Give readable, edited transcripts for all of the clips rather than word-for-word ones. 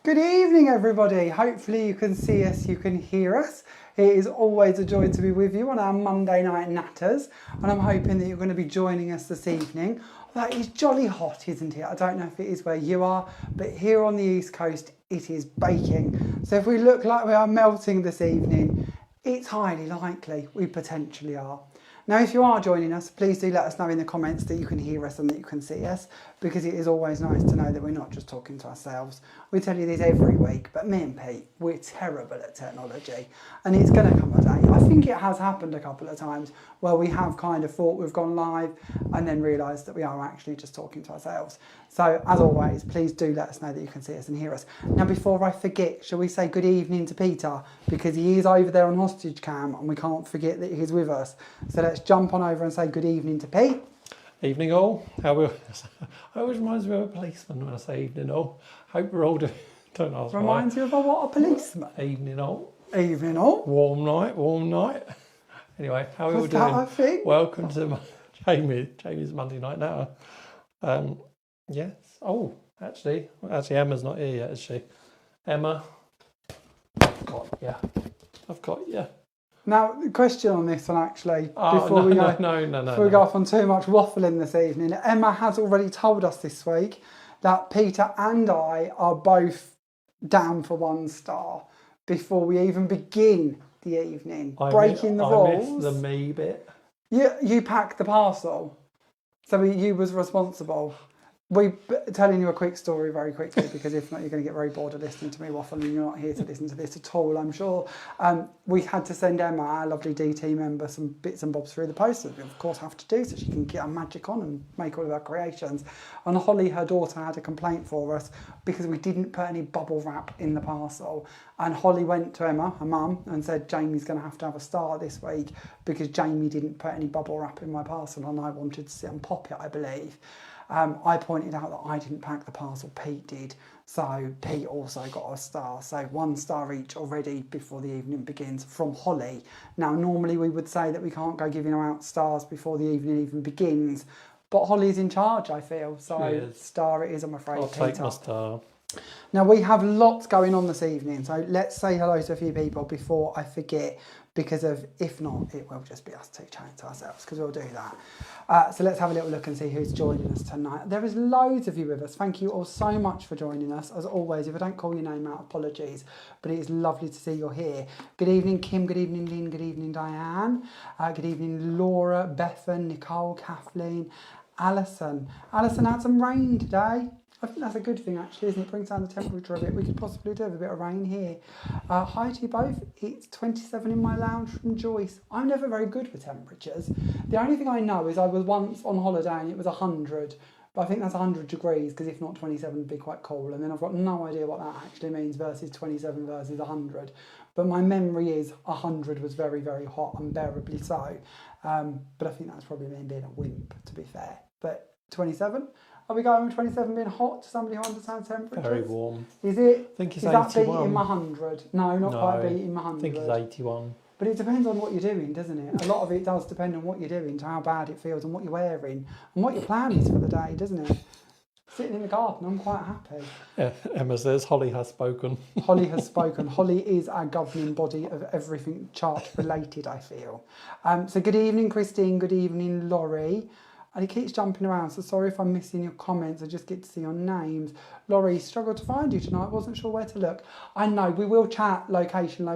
Good evening, everybody. Hopefully you can see us, you can hear us. It is always a joy to be with you on our Monday night natters, and I'm hoping that you're going to be joining us this evening. That is jolly hot, isn't it? I don't know if it is where you are, but here on the East Coast, it is baking. So if we look like we are melting this evening, it's highly likely we potentially are. Now, if you are joining us, please do let us know in the comments that you can hear us and that you can see us, because it is always nice to know that we're not just talking to ourselves. We tell you this every week, but me and Pete, we're terrible at technology, and it's going to come a day. I think it has happened a couple of times where we have kind of thought we've gone live and then realised that we are actually just talking to ourselves. So, as always, please do let us know that you can see us and hear us. Now, before I forget, shall we say good evening to Peter, because he is over there on hostage cam and we can't forget that he's with us. So let's jump on over and say good evening to Pete. Evening all. I always reminds me of a policeman when I say evening all. Hope we're all doing. Don't ask why. Reminds you of what, a policeman? Evening all. Evening all. Warm night, warm night. Anyway, how are we all doing? I think. Welcome to Jamie's Monday night now. Yes. Oh, actually, Emma's not here yet, is she? Emma. I've got you. Now, the question on this one, actually, before we go off on too much waffling this evening, Emma has already told us this week that Peter and I are both down for 1 star before we even begin the evening. Breaking the rules. I missed the me bit. You packed the parcel, so you was responsible. We're telling you a quick story very quickly, because if not, you're going to get very bored of listening to me waffle, and you're not here to listen to this at all, I'm sure. We had to send Emma, our lovely DT member, some bits and bobs through the post that we, of course, have to do so she can get her magic on and make all of her creations. And Holly, her daughter, had a complaint for us because we didn't put any bubble wrap in the parcel. And Holly went to Emma, her mum, and said, Jamie's going to have a star this week because Jamie didn't put any bubble wrap in my parcel and I wanted to sit and pop it, I believe. I pointed out that I didn't pack the parcel, Pete did, so Pete also got a star. So 1 star each already before the evening begins from Holly. Now, normally we would say that we can't go giving out stars before the evening even begins, but Holly's in charge, I feel, so star it is, I'm afraid. I'll take my star. Now, we have lots going on this evening, so let's say hello to a few people before I forget, because if not, it will just be us two chatting to ourselves, because we'll do that. So let's have a little look and see who's joining us tonight. There is loads of you with us. Thank you all so much for joining us. As always, if I don't call your name out, apologies, but it is lovely to see you're here. Good evening, Kim. Good evening, Lynn. Good evening, Diane. Good evening, Laura, Bethan, Nicole, Kathleen, Alison. Alison had some rain today. I think that's a good thing, actually, isn't it? Brings down the temperature a bit. We could possibly do with a bit of rain here. Hi to you both. It's 27 in my lounge from Joyce. I'm never very good with temperatures. The only thing I know is I was once on holiday and it was 100. But I think that's 100 degrees, because if not, 27 would be quite cool. And then I've got no idea what that actually means versus 27 versus 100. But my memory is 100 was very, very hot, unbearably so. But I think that's probably me being a wimp, to be fair. But 27? Are we going with 27 being hot to somebody who understands temperatures? Very warm. Is it? I think it's 81. Is that 81. beating my 100? No, not quite beating my 100. I think it's 81. But it depends on what you're doing, doesn't it? A lot of it does depend on what you're doing, to how bad it feels and what you're wearing and what your plan is for the day, doesn't it? Sitting in the garden, I'm quite happy. Yeah, Emma says Holly has spoken. Holly has spoken. Holly is our governing body of everything chart related, I feel. So good evening, Christine. Good evening, Laurie. And he keeps jumping around, so sorry if I'm missing your comments. I just get to see your names. Laurie, struggled to find you tonight. Wasn't sure where to look. I know, we will chat location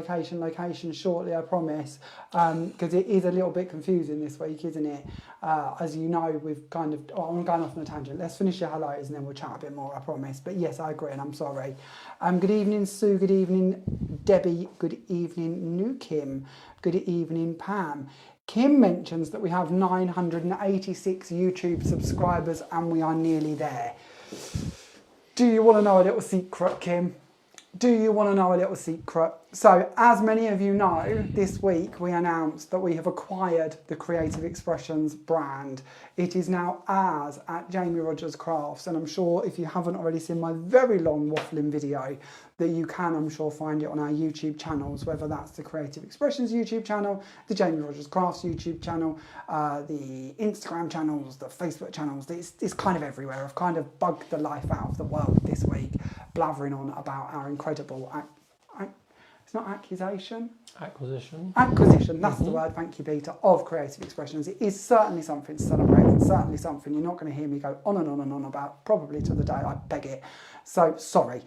shortly, I promise. Because it is a little bit confusing this week, isn't it? As you know, we've kind of... Oh, I'm going off on a tangent. Let's finish your hellos and then we'll chat a bit more, I promise. But yes, I agree and I'm sorry. Good evening, Sue. Good evening, Debbie. Good evening, New Kim. Good evening, Pam. Kim mentions that we have 986 YouTube subscribers and we are nearly there. Do you want to know a little secret, Kim? Do you want to know a little secret? So, as many of you know, this week we announced that we have acquired the Creative Expressions brand. It is now ours at Jamie Rodgers Crafts, and I'm sure if you haven't already seen my very long waffling video, that you can, I'm sure, find it on our YouTube channels, whether that's the Creative Expressions YouTube channel, the Jamie Rodgers Crafts YouTube channel, the Instagram channels, the Facebook channels. It's kind of everywhere. I've kind of bugged the life out of the world this week. blathering on about our incredible, it's not accusation. Acquisition, that's the word, thank you Peter, of creative expressions. It is certainly something to celebrate. It's certainly something you're not going to hear me go on and on and on about, probably to the day I beg it. So sorry.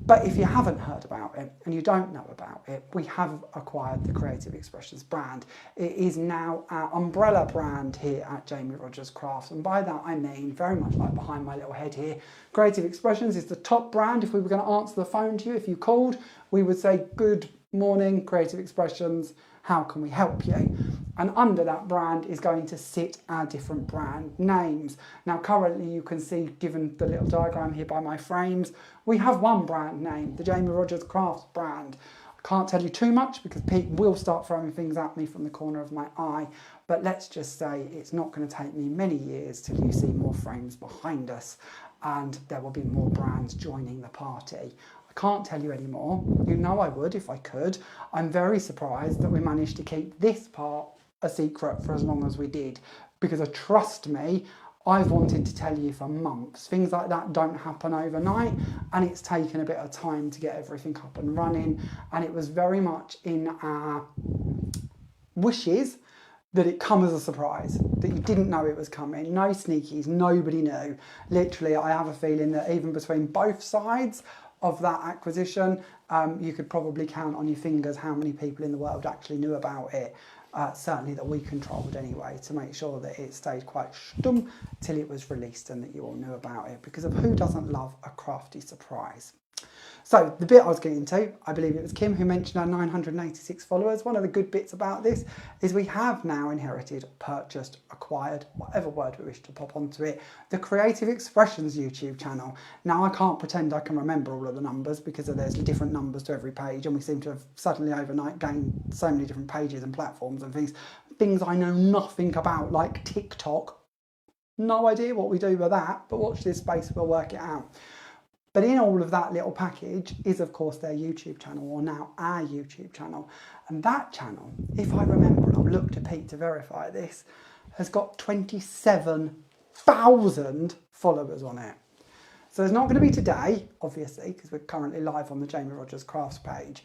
But if you haven't heard about it and you don't know about it, we have acquired the Creative Expressions brand. It is now our umbrella brand here at Jamie Rodgers Crafts. And by that I mean, very much like behind my little head here, Creative Expressions is the top brand. If we were going to answer the phone to you, if you called, we would say, good morning, Creative Expressions, how can we help you? And under that brand is going to sit our different brand names. Now currently you can see, given the little diagram here by my frames, we have one brand name, the Jamie Rodgers Crafts brand. I can't tell you too much because Pete will start throwing things at me from the corner of my eye, but let's just say it's not going to take me many years till you see more frames behind us and there will be more brands joining the party. I can't tell you anymore. You know I would if I could. I'm very surprised that we managed to keep this part a secret for as long as we did, because trust me, I've wanted to tell you for months. Things like that don't happen overnight, and it's taken a bit of time to get everything up and running, and it was very much in our wishes that it come as a surprise, that you didn't know it was coming. No sneakies, nobody knew. Literally, I have a feeling that even between both sides of that acquisition, you could probably count on your fingers how many people in the world actually knew about it. Certainly that we controlled anyway, to make sure that it stayed quite stum till it was released and that you all knew about it, because of who doesn't love a crafty surprise. So the bit I was getting to, I believe it was Kim who mentioned our 986 followers. One of the good bits about this is we have now inherited, purchased, acquired, whatever word we wish to pop onto it, the Creative Expressions YouTube channel. Now I can't pretend I can remember all of the numbers because there's different numbers to every page, and we seem to have suddenly overnight gained so many different pages and platforms and things I know nothing about, like TikTok. No idea what we do with that, but watch this space, we'll work it out. But in all of that little package is, of course, their YouTube channel, or now our YouTube channel. And that channel, if I remember, and I'll look to Pete to verify this, has got 27,000 followers on it. So it's not going to be today, obviously, because we're currently live on the Jamie Rodgers Crafts page.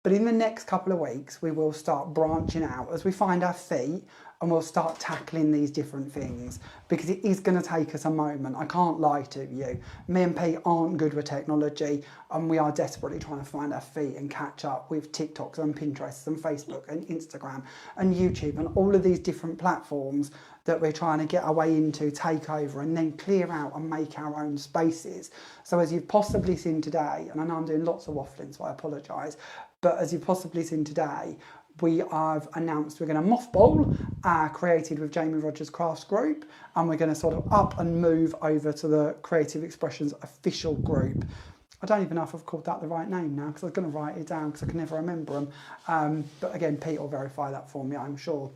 But in the next couple of weeks, we will start branching out as we find our feet, and we'll start tackling these different things, because it is going to take us a moment. I can't lie to you. Me and Pete aren't good with technology, and we are desperately trying to find our feet and catch up with TikToks and Pinterests and Facebook and Instagram and YouTube and all of these different platforms that we're trying to get our way into, take over, and then clear out and make our own spaces. So as you've possibly seen today, and I know I'm doing lots of waffling, so I apologise, but as you've possibly seen today, we have announced we're going to mothball our Created with Jamie Rodgers Crafts group, and we're going to sort of up and move over to the Creative Expressions official group. I don't even know if I've called that the right name now, because I was going to write it down because I can never remember them. But again, Pete will verify that for me, I'm sure.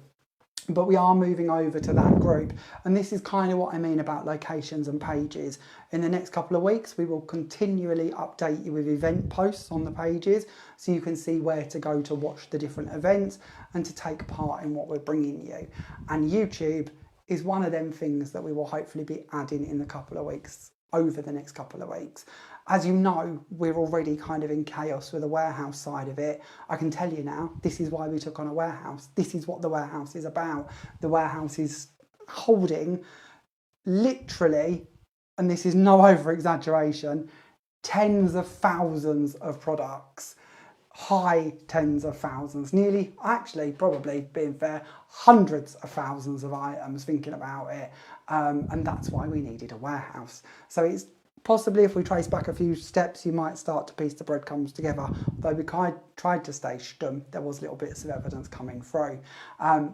But we are moving over to that group, and this is kind of what I mean about locations and pages. In the next couple of weeks, we will continually update you with event posts on the pages, so you can see where to go to watch the different events and to take part in what we're bringing you. And YouTube is one of them things that we will hopefully be adding in the couple of weeks, over the next couple of weeks. As you know, we're already kind of in chaos with the warehouse side of it. I can tell you now, this is why we took on a warehouse. This is what the warehouse is about. The warehouse is holding literally, and this is no over-exaggeration, tens of thousands of products, high tens of thousands, nearly, actually, probably being fair, hundreds of thousands of items, thinking about it. And that's why we needed a warehouse. So it's possibly, if we trace back a few steps, you might start to piece the breadcrumbs together. Though we tried to stay stum, there was little bits of evidence coming through.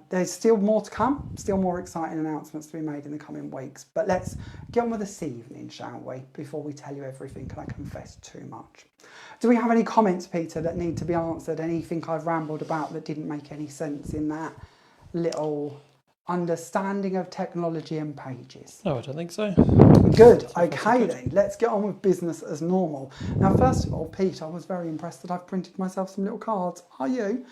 There's still more to come, still more exciting announcements to be made in the coming weeks. But let's get on with this evening, shall we, before we tell you everything and I confess too much. Do we have any comments, Peter, that need to be answered? Anything I've rambled about that didn't make any sense in that little understanding of technology and pages? No, I don't think so. Good. Okay then, let's get on with business as normal. Now, first of all, Pete, I was very impressed that I've printed myself some little cards. Are you?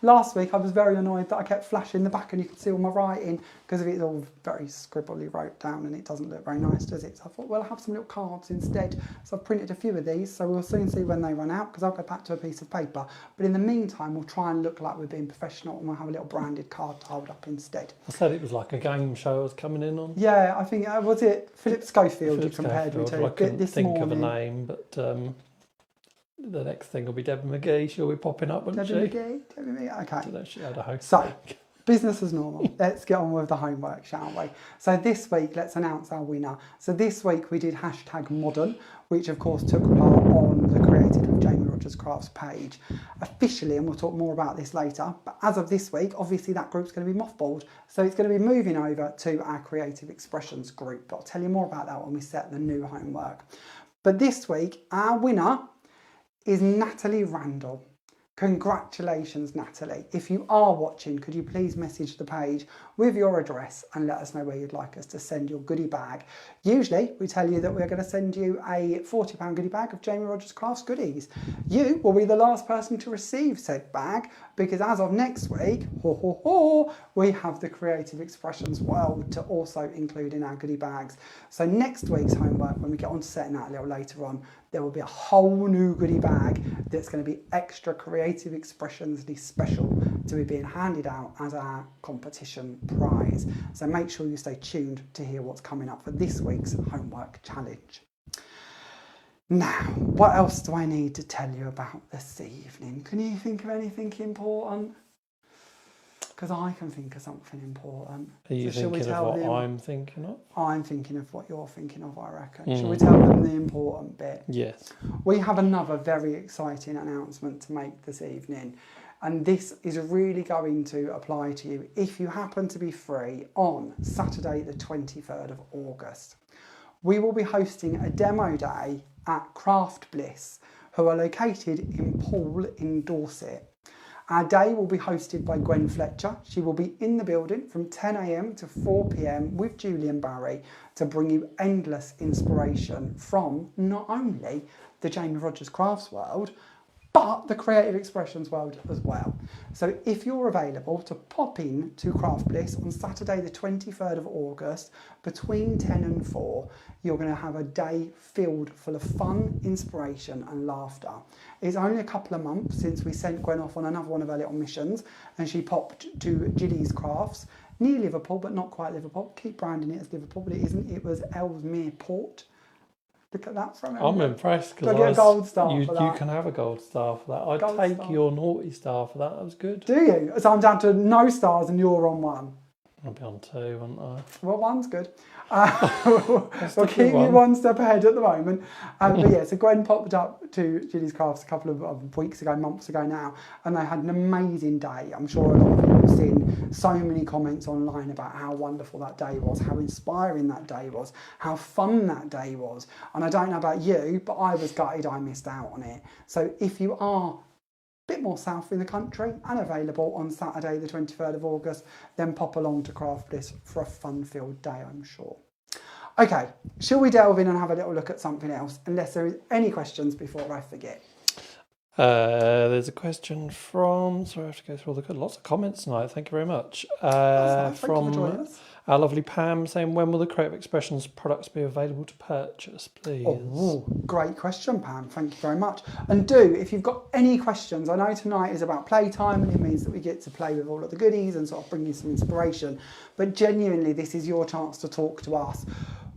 Last week I was very annoyed that I kept flashing the back and you could see all my writing because it's all very scribbly wrote down and it doesn't look very nice, does it? So I thought, well, I'll have some little cards instead. So I've printed a few of these, so we'll soon see when they run out because I'll go back to a piece of paper. But in the meantime, we'll try and look like we're being professional and we'll have a little branded card to hold up instead. I said it was like a game show I was coming in on. Yeah, I think, was it Philip Schofield Philip you compared me Schofield, to? I couldn't this think morning. of a name, but the next thing will be Deborah McGee. She'll be popping up, won't Debbie she? McGee? Okay. I don't know if she had a host. So, business as normal. Let's get on with the homework, shall we? So this week, let's announce our winner. So this week we did #modern, which of course took part on the Created with Jamie Rodgers Crafts page. Officially, and we'll talk more about this later, but as of this week, obviously that group's going to be mothballed. So it's going to be moving over to our Creative Expressions group. But I'll tell you more about that when we set the new homework. But this week, our winner is Natalie Randall. Congratulations, Natalie. If you are watching, could you please message the page with your address and let us know where you'd like us to send your goodie bag. Usually, we tell you that we're going to send you a £40 goodie bag of Jamie Rodgers Crafts goodies. You will be the last person to receive said bag because as of next week, we have the Creative Expressions world to also include in our goodie bags. So next week's homework, when we get on to setting that a little later on, there will be a whole new goodie bag that's going to be extra Creative Expressionsly special to be being handed out as our competition prize. So make sure you stay tuned to hear what's coming up for this week's homework challenge. Now, what else do I need to tell you about this evening? Can you think of anything important? Because I can think of something important. Are you thinking of what I'm thinking of? I'm thinking of what you're thinking of, I reckon. Shall we tell them the important bit? Yes. We have another very exciting announcement to make this evening. And this is really going to apply to you if you happen to be free on Saturday the 23rd of August. We will be hosting a demo day at Craft Bliss, who are located in Poole in Dorset. Our day will be hosted by Gwen Fletcher. She will be in the building from 10 AM to 4 PM with Julian Barry to bring you endless inspiration from not only the Jamie Rodgers Crafts world, but the Creative Expressions world as well. So if you're available to pop in to Craft Bliss on Saturday the 23rd of August between 10 and 4, you're going to have a day filled full of fun, inspiration and laughter. It's only a couple of months since we sent Gwen off on another one of her little missions and she popped to Gilly's Crafts, near Liverpool but not quite Liverpool. Keep branding it as Liverpool, but it isn't. It was Ellesmere Port. Look at that from it. I'm impressed because a gold star you for that? can have a gold star for that. I'd Gold take star. your naughty star for that. That was good. Do you? So I'm down to no stars and you're on one. I'll be on 2, won't I? Well, one's good. We'll keep you one. one step ahead at the moment. But yeah, so Gwen popped up to Gilly's Crafts a couple of weeks ago, months ago now, and they had an amazing day. I'm sure a lot of people have seen so many comments online about how wonderful that day was, how inspiring that day was, how fun that day was. And I don't know about you, but I was gutted I missed out on it. So if you are bit more south in the country and available on Saturday the 23rd of August, then pop along to Craft Bliss for a fun-filled day, I'm sure. Okay, shall we delve in and have a little look at something else, unless there is any questions before I forget? There's a question from, sorry I have to go through all the lots of comments tonight, thank you very much. Thank you for joining us. Our lovely Pam saying, when will the Creative Expressions products be available to purchase, please? Oh, great question, Pam. Thank you very much. And do, if you've got any questions, I know tonight is about playtime and it means that we get to play with all of the goodies and sort of bring you some inspiration. But genuinely, this is your chance to talk to us.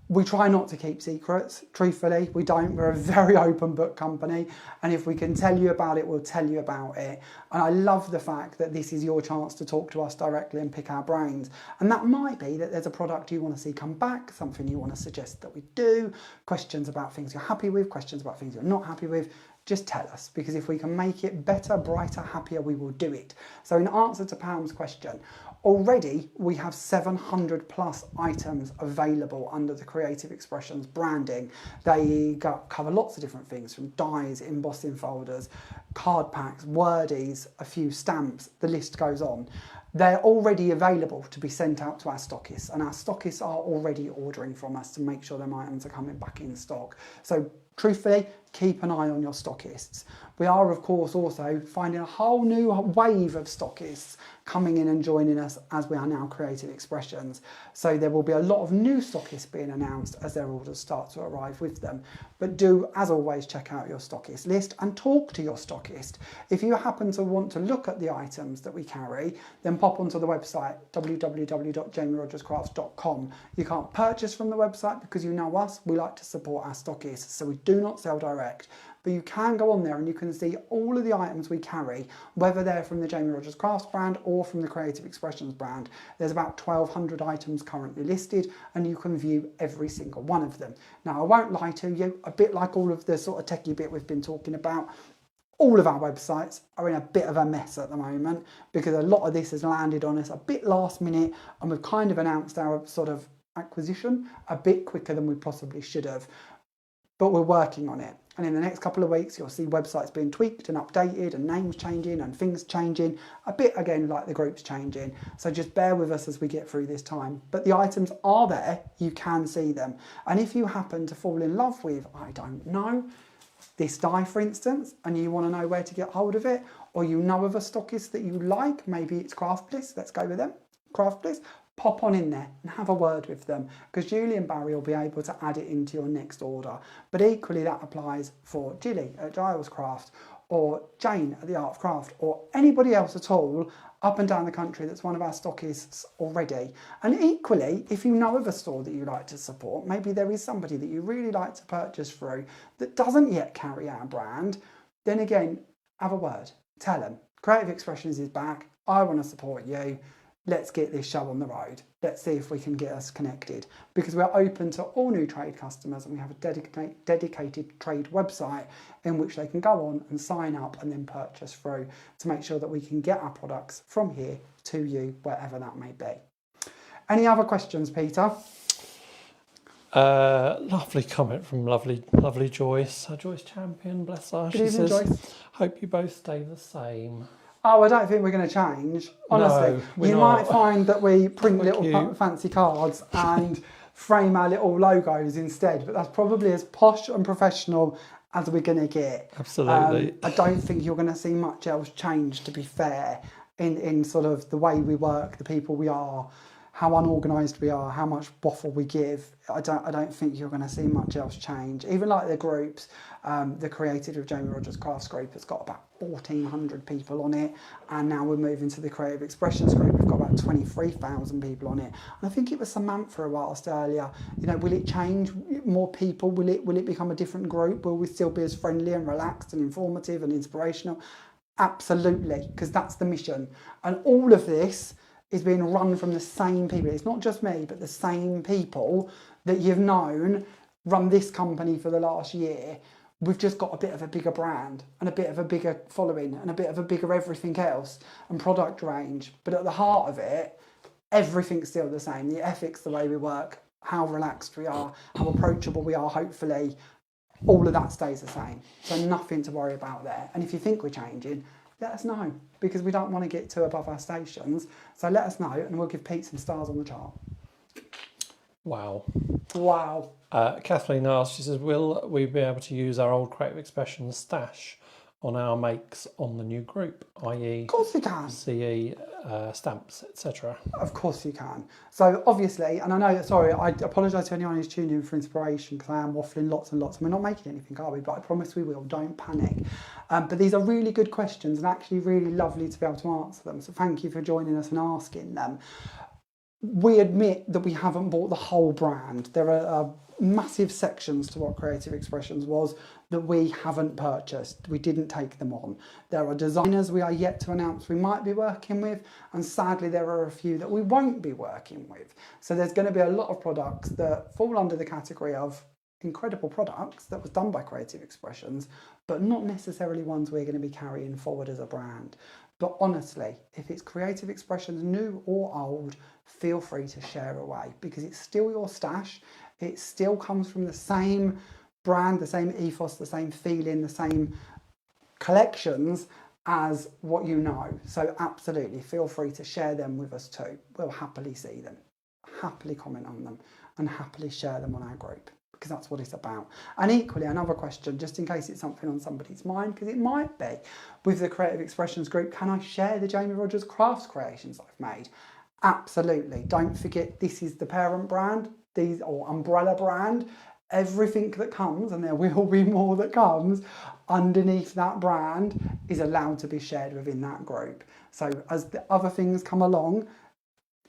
We try not to keep secrets, truthfully. We don't. We're a very open book company. And if we can tell you about it, we'll tell you about it. And I love the fact that this is your chance to talk to us directly and pick our brains. And that might be that there's a product you want to see come back, something you want to suggest that we do, questions about things you're happy with, questions about things you're not happy with. Just tell us, because if we can make it better, brighter, happier, we will do it. So in answer to Pam's question, already we have 700 plus items available under the Creative Expressions branding. They cover lots of different things, from dies, embossing folders, card packs, wordies, a few stamps, the list goes on. They're already available to be sent out to our stockists, and our stockists are already ordering from us to make sure them items are coming back in stock. So truthfully, keep an eye on your stockists. We are, of course, also finding a whole new wave of stockists coming in and joining us as we are now Creative Expressions. So there will be a lot of new stockists being announced as their orders start to arrive with them. But do, as always, check out your stockist list and talk to your stockist. If you happen to want to look at the items that we carry, then pop onto the website www.jamierodgerscrafts.com. You can't purchase from the website because you know us, we like to support our stockists, so we do not sell direct. But you can go on there and you can see all of the items we carry, whether they're from the Jamie Rodgers Crafts brand or from the Creative Expressions brand. There's about 1,200 items currently listed and you can view every single one of them. Now, I won't lie to you, a bit like all of the sort of techie bit we've been talking about, all of our websites are in a bit of a mess at the moment because a lot of this has landed on us a bit last minute and we've kind of announced our sort of acquisition a bit quicker than we possibly should have. But we're working on it. And in the next couple of weeks, you'll see websites being tweaked and updated and names changing and things changing, a bit again like the group's changing. So just bear with us as we get through this time. But the items are there, you can see them. And if you happen to fall in love with, I don't know, this die, for instance, and you want to know where to get hold of it, or you know of a stockist that you like, maybe it's Craft Bliss, let's go with them, Craft Bliss, pop on in there and have a word with them because Julie and Barry will be able to add it into your next order. But equally that applies for Gilly at Giles Craft or Jane at the Art of Craft or anybody else at all up and down the country that's one of our stockists already. And equally, if you know of a store that you like to support, maybe there is somebody that you really like to purchase through that doesn't yet carry our brand, then again, have a word. Tell them, Creative Expressions is back. I want to support you. Let's get this show on the road. Let's see if we can get us connected because we're open to all new trade customers and we have a dedicated trade website in which they can go on and sign up and then purchase through to make sure that we can get our products from here to you, wherever that may be. Any other questions, Peter? Lovely comment from lovely Joyce. Joyce Champion, bless her. Good evening, says, Joyce. Hope you both stay the same. Oh, I don't think we're going to change. Honestly, No, we're you not. might find that we print Thank little you. fancy cards and frame our little logos instead, but that's probably as posh and professional as we're going to get. Absolutely. I don't think you're going to see much else change, to be fair, in sort of the way we work, the people we are, how unorganised we are, how much waffle we give. I don't think you're going to see much else change. Even like the groups, the Creative with Jamie Rodgers Crafts group has got about 1,400 people on it, and now we're moving to the Creative Expressions group. We've got about 23,000 people on it. And I think it was Samantha who asked earlier, you know, will it change? More people? Will it become a different group? Will we still be as friendly and relaxed and informative and inspirational? Absolutely, because that's the mission. And all of this is being run from the same people. It's not just me, but the same people that you've known run this company for the last year. We've just got a bit of a bigger brand and a bit of a bigger following and a bit of a bigger everything else and product range. But at the heart of it, everything's still the same. The ethics, the way we work, how relaxed we are, how approachable we are, hopefully, all of that stays the same. So nothing to worry about there. And if you think we're changing, let us know, because we don't want to get too above our stations. So let us know and we'll give Pete some stars on the chart. Wow. Wow. Kathleen asks, she says, will we be able to use our old Creative Expressions stash on our makes on the new group, i.e. Of course we can. CE, stamps, etc.? Of course you can. So obviously, and I know, sorry, I apologise to anyone who's tuned in for inspiration because I am waffling lots and lots and we're not making anything, are we? But I promise we will, don't panic. But these are really good questions and actually really lovely to be able to answer them. So thank you for joining us and asking them. We admit that we haven't bought the whole brand. There are massive sections to what Creative Expressions was that we haven't purchased. We didn't take them on. There are designers we are yet to announce we might be working with, and sadly there are a few that we won't be working with. So there's going to be a lot of products that fall under the category of incredible products that was done by Creative Expressions, but not necessarily ones we're going to be carrying forward as a brand. But honestly, if it's Creative Expressions, new or old, feel free to share away because it's still your stash. It still comes from the same brand, the same ethos, the same feeling, the same collections as what you know. So absolutely feel free to share them with us too. We'll happily see them, happily comment on them and happily share them on our group. because that's what it's about. And equally, another question, just in case it's something on somebody's mind, because it might be, with the Creative Expressions group, can I share the Jamie Rodgers Crafts creations I've made? Absolutely. Don't forget, this is the parent brand, or umbrella brand. Everything that comes, and there will be more that comes, underneath that brand is allowed to be shared within that group. So as the other things come along,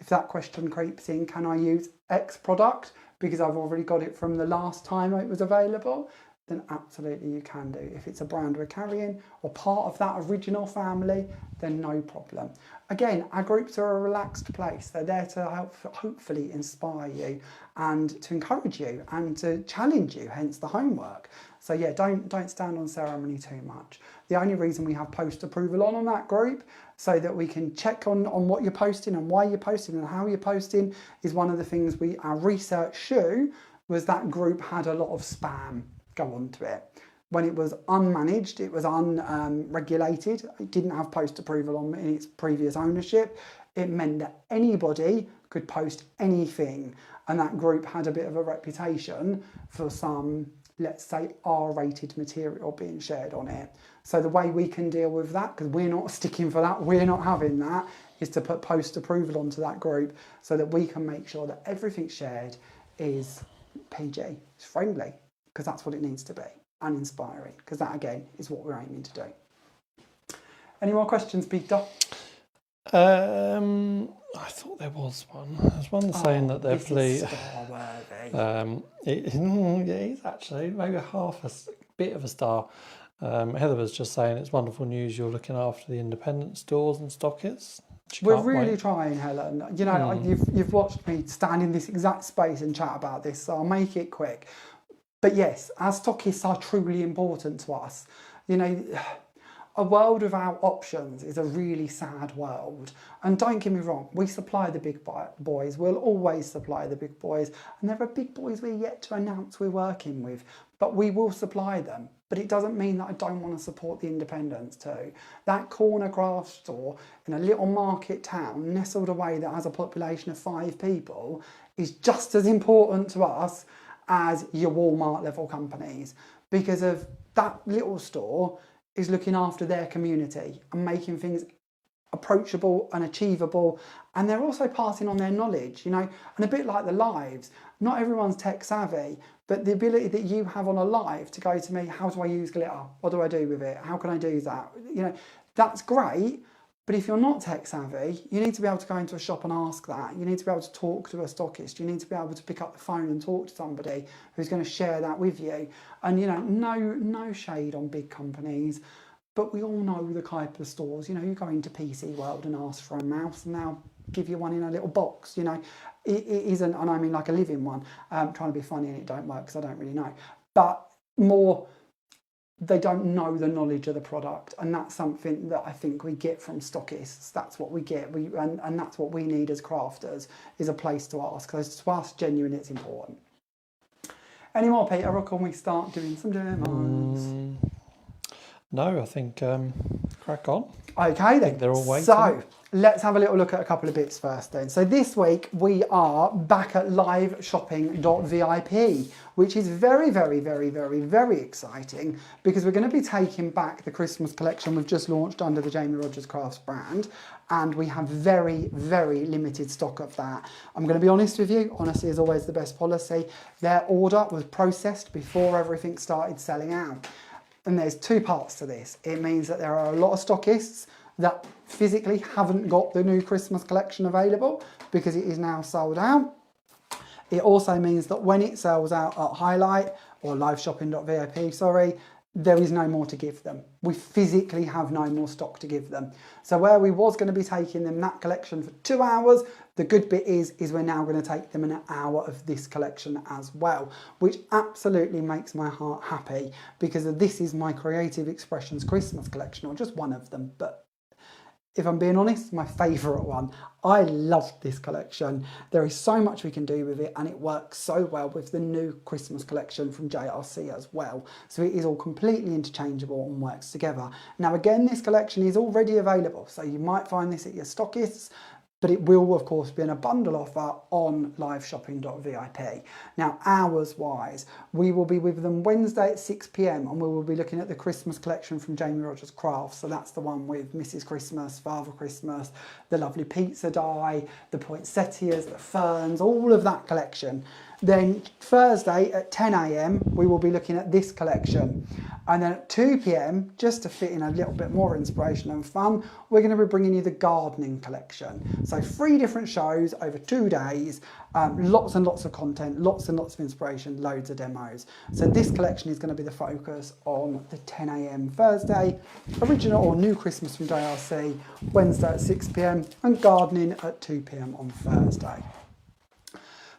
if that question creeps in, can I use X product because I've already got it from the last time it was available, then absolutely you can do. If it's a brand we're carrying or part of that original family, then no problem. Again, our groups are a relaxed place. They're there to help, hopefully inspire you and to encourage you and to challenge you, hence the homework. So yeah, don't stand on ceremony too much. The only reason we have post approval on that group, so that we can check on what you're posting and why you're posting and how you're posting, is one of the things our research showed was that group had a lot of spam go onto it. When it was unmanaged, it was unregulated, it didn't have post approval in its previous ownership, it meant that anybody could post anything, and that group had a bit of a reputation for some, let's say, R-rated material being shared on it. So the way we can deal with that, because we're not sticking for that, we're not having that, is to put post approval onto that group so that we can make sure that everything shared is PG, it's friendly, because that's what it needs to be, and inspiring, because that again is what we're aiming to do. Any more questions, Peter? I thought there was one. There's one saying that they're star-worthy. Yeah, he's actually maybe half a bit of a star. Heather was just saying it's wonderful news you're looking after the independent stores and stockists. We're really trying, Helen. You know, you've watched me stand in this exact space and chat about this, so I'll make it quick. But yes, our stockists are truly important to us. You know, a world without options is a really sad world. And don't get me wrong, we supply the big boys. We'll always supply the big boys. And there are big boys we're yet to announce we're working with, but we will supply them. But it doesn't mean that I don't want to support the independents too. That corner craft store in a little market town nestled away that has a population of 5 people is just as important to us as your Walmart level companies, because of that little store is looking after their community and making things approachable and achievable, and they're also passing on their knowledge, you know, and a bit like the lives, not everyone's tech savvy, but the ability that you have on a live to go to me, how do I use glitter? What do I do with it? How can I do that? You know, that's great. But if you're not tech savvy, you need to be able to go into a shop and ask that. You need to be able to talk to a stockist. You need to be able to pick up the phone and talk to somebody who's going to share that with you. And, you know, no shade on big companies, but we all know the type of stores. You know, you go into PC World and ask for a mouse and they'll give you one in a little box. You know, it isn't, and I mean like a living one. Trying to be funny and it don't work because I don't really know. But more, they don't know the knowledge of the product, and that's something that I think we get from stockists. That's what we get, and that's what we need as crafters, is a place to ask, because to us, genuinely, it's important. Any more, Peter, or can we start doing some demos? No, I think crack on. Okay then, they're all waiting. So let's have a little look at a couple of bits first then. So this week we are back at liveshopping.vip, which is very, very, very, very, very exciting, because we're going to be taking back the Christmas collection we've just launched under the Jamie Rodgers Crafts brand, and we have very, very limited stock of that. I'm going to be honest with you, honesty is always the best policy. Their order was processed before everything started selling out. And there's 2 parts to this. It means that there are a lot of stockists that physically haven't got the new Christmas collection available because it is now sold out. It also means that when it sells out at Highlight or liveshopping.vip, sorry, there is no more to give them. We physically have no more stock to give them. So where we was going to be taking them that collection for 2 hours, the good bit is we're now going to take them an hour of this collection as well, which absolutely makes my heart happy, because this is my Creative Expressions Christmas collection, or just one of them, but if I'm being honest, my favourite one. I love this collection. There is so much we can do with it, and it works so well with the new Christmas collection from JRC as well. So it is all completely interchangeable and works together. Now again, this collection is already available, so you might find this at your stockists, but it will of course be in a bundle offer on liveshopping.vip. Now hours wise, we will be with them Wednesday at 6 p.m. and we will be looking at the Christmas collection from Jamie Rodgers Crafts. So that's the one with Mrs. Christmas, Father Christmas, the lovely pizza die, the poinsettias, the ferns, all of that collection. Then Thursday at 10 a.m. we will be looking at this collection, and then at 2 p.m. just to fit in a little bit more inspiration and fun, we're going to be bringing you the gardening collection. So 3 different shows over 2 days, lots and lots of content, lots and lots of inspiration, loads of demos. So this collection is going to be the focus on the 10 a.m. Thursday, original or new Christmas from JRC Wednesday at 6 p.m. and gardening at 2 p.m. on Thursday.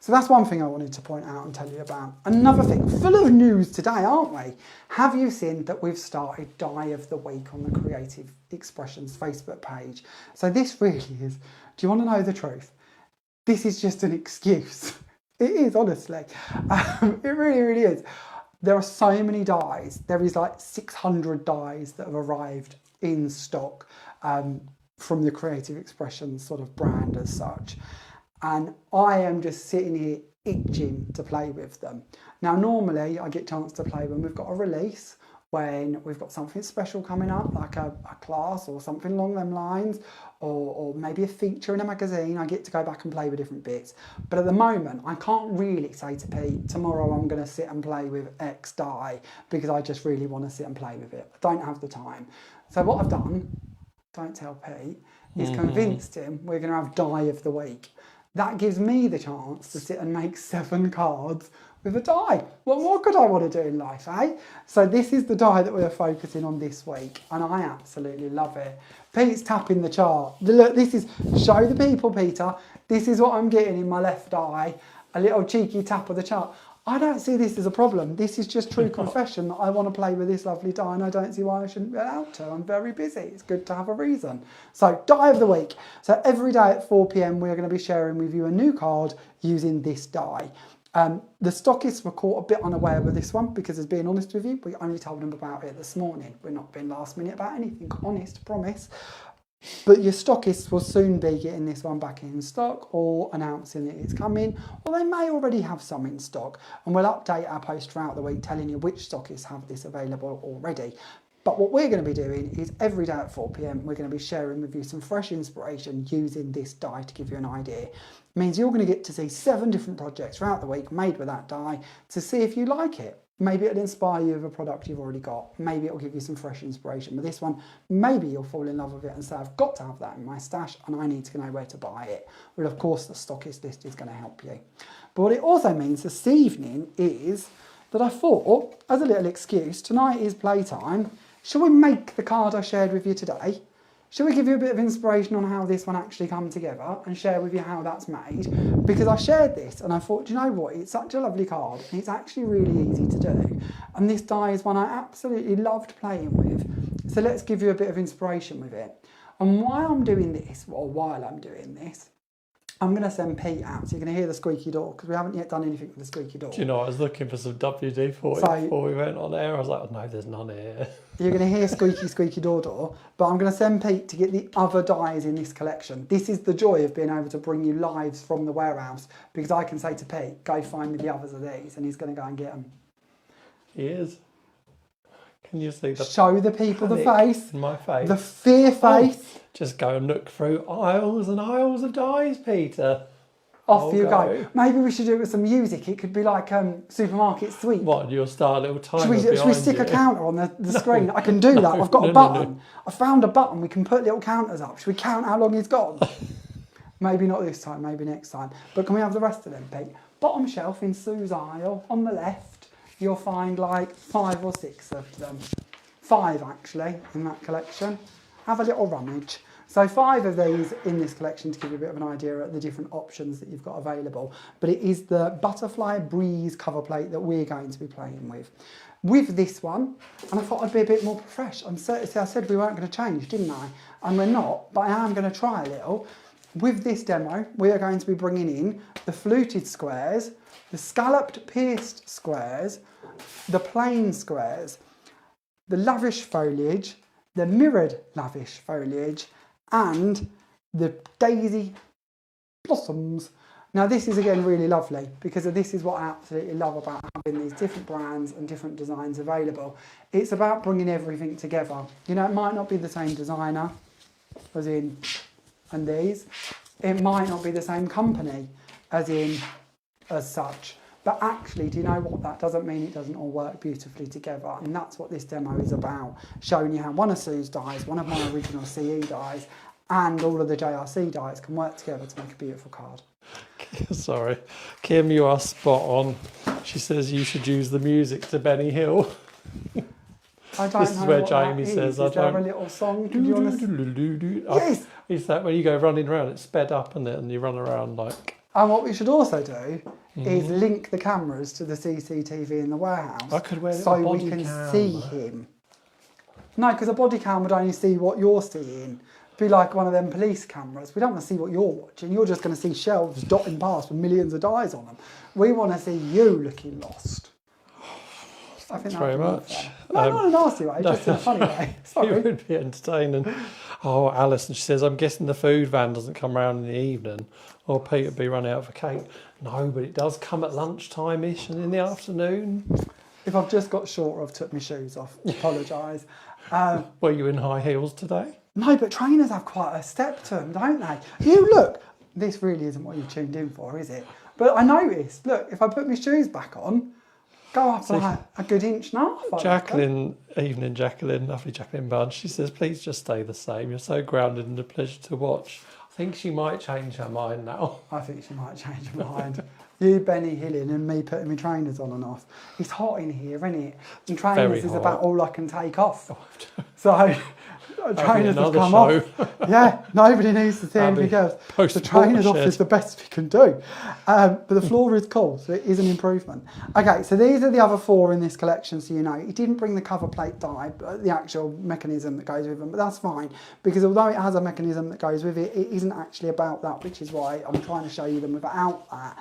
So that's one thing I wanted to point out and tell you about. Another thing, full of news today, aren't we? Have you seen that we've started Die of the Week on the Creative Expressions Facebook page? So this really is, do you want to know the truth? This is just an excuse. It is, honestly. It really, really is. There are so many dies. There is like 600 dies that have arrived in stock from the Creative Expressions sort of brand as such. And I am just sitting here itching to play with them. Now normally I get a chance to play when we've got a release, when we've got something special coming up, like a class or something along them lines, or maybe a feature in a magazine. I get to go back and play with different bits. But at the moment I can't really say to Pete, tomorrow I'm going to sit and play with X die, because I just really want to sit and play with it. I don't have the time. So what I've done, don't tell Pete, is convinced him we're going to have Die of the Week. That gives me the chance to sit and make 7 cards with a die. What more could I want to do in life, eh? So this is the die that we're focusing on this week, and I absolutely love it. Pete's tapping the chart. Look, this is, show the people, Peter, this is what I'm getting in my left eye, a little cheeky tap of the chart. I don't see this as a problem. This is just true confession that I want to play with this lovely die, and I don't see why I shouldn't be allowed to. I'm very busy. It's good to have a reason. So, die of the week. So every day at 4 p.m. we're going to be sharing with you a new card using this die. The stockists were caught a bit unaware with this one because, as being honest with you, we only told them about it this morning. We're not being last minute about anything, honest, promise. But your stockists will soon be getting this one back in stock or announcing that it's coming, or they may already have some in stock, and we'll update our post throughout the week telling you which stockists have this available already. But what we're going to be doing is every day at 4 p.m. we're going to be sharing with you some fresh inspiration using this die to give you an idea. It means you're going to get to see 7 different projects throughout the week made with that die to see if you like it. Maybe it'll inspire you with a product you've already got. Maybe it'll give you some fresh inspiration with this one. Maybe you'll fall in love with it and say, I've got to have that in my stash and I need to know where to buy it. Well, of course, the stockist list is going to help you. But what it also means this evening is that I thought, as a little excuse, tonight is playtime. Shall we make the card I shared with you today? Shall we give you a bit of inspiration on how this one actually come together and share with you how that's made? Because I shared this and I thought, do you know what? It's such a lovely card and it's actually really easy to do. And this die is one I absolutely loved playing with. So let's give you a bit of inspiration with it. And while I'm doing this, I'm going to send Pete out. So you're going to hear the squeaky door because we haven't yet done anything with the squeaky door. Do you know, I was looking for some WD-40 before we went on air. I was like, oh, no, there's none here. You're going to hear squeaky door, but I'm going to send Pete to get the other dies in this collection. This is the joy of being able to bring you lives from the warehouse, because I can say to Pete, go find me the others of these, and he's going to go and get them. He is. Can you see the Show the people the face. In my face. The fear face. Oh, just go and look through aisles and aisles of dies, Peter. Off you go. Maybe we should do it with some music. It could be like supermarket sweep. What, you'll start a little timer Should we stick a counter on the screen? I can do that. I've got a button. No. I found a button. We can put little counters up. Should we count how long he's gone? Maybe not this time, maybe next time. But can we have the rest of them, Pete? Bottom shelf in Sue's aisle on the left, you'll find like 5 or 6 of them. 5 actually in that collection. Have a little rummage. So 5 of these in this collection to give you a bit of an idea of the different options that you've got available. But it is the Butterfly Breeze cover plate that we're going to be playing with. With this one, and I thought I'd be a bit more fresh. I said we weren't going to change, didn't I? And we're not, but I am going to try a little. With this demo, we are going to be bringing in the fluted squares, the scalloped pierced squares, the plain squares, the lavish foliage, the mirrored lavish foliage, and the daisy blossoms. Now this is again really lovely because this is what I absolutely love about having these different brands and different designs available. It's about bringing everything together. You know, it might not be the same designer as in and these. It might not be the same company as such. But actually, do you know what? That doesn't mean it doesn't all work beautifully together. And that's what this demo is about, showing you how one of Sue's dies, one of my original CE dies, and all of the JRC dies can work together to make a beautiful card. Sorry. Kim, you are spot on. She says you should use the music to Benny Hill. I don't This is know where what Jamie that says, is there a little song? Do you want to... Yes! Is that when you go running around, it's sped up and you run around like... And what we should also do is link the cameras to the CCTV in the warehouse. I could wear a so little we body can cam. see him. No, because a body cam would only see what you're seeing. Be like one of them police cameras. We don't want to see what you're watching. You're just going to see shelves dotting past with millions of dies on them. We want to see you looking lost. I think Thanks very much. No, not in a nasty way, just in a funny way. Sorry. It would be entertaining. Oh, Alison, she says, I'm guessing the food van doesn't come around in the evening, or Pete would be running out for cake. No, but it does come at lunchtime-ish and in the afternoon. If I've just got short, I've took my shoes off. Apologise. Were you in high heels today? No, but trainers have quite a step to them, don't they? You look, this really isn't what you've tuned in for, is it? But I noticed, look, if I put my shoes back on, go up like a good inch and a half. Jacqueline, evening Jacqueline, lovely Jacqueline Bunn, she says, please just stay the same. You're so grounded and a pleasure to watch. I think she might change her mind now. I think she might change her mind. You, Benny Hilling, and me putting my trainers on and off. It's hot in here, isn't it? And trainers is about all I can take off. So trainers have come off. Yeah, nobody needs to see anything else. The trainers off is the best we can do. But the floor is cool, so it is an improvement. Okay, so these are the other four in this collection, so you know. It didn't bring the cover plate die, but the actual mechanism that goes with them, but that's fine, because although it has a mechanism that goes with it, it isn't actually about that, which is why I'm trying to show you them without that.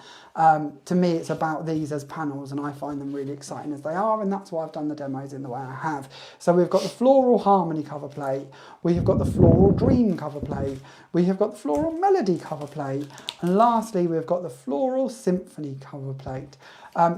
To me, it's about these as panels, and I find them really exciting as they are, and that's why I've done the demos in the way I have. So we've got the Floral Harmony cover plate, we have got the Floral Dream cover plate, we have got the Floral Melody cover plate, and lastly we've got the Floral Symphony cover plate.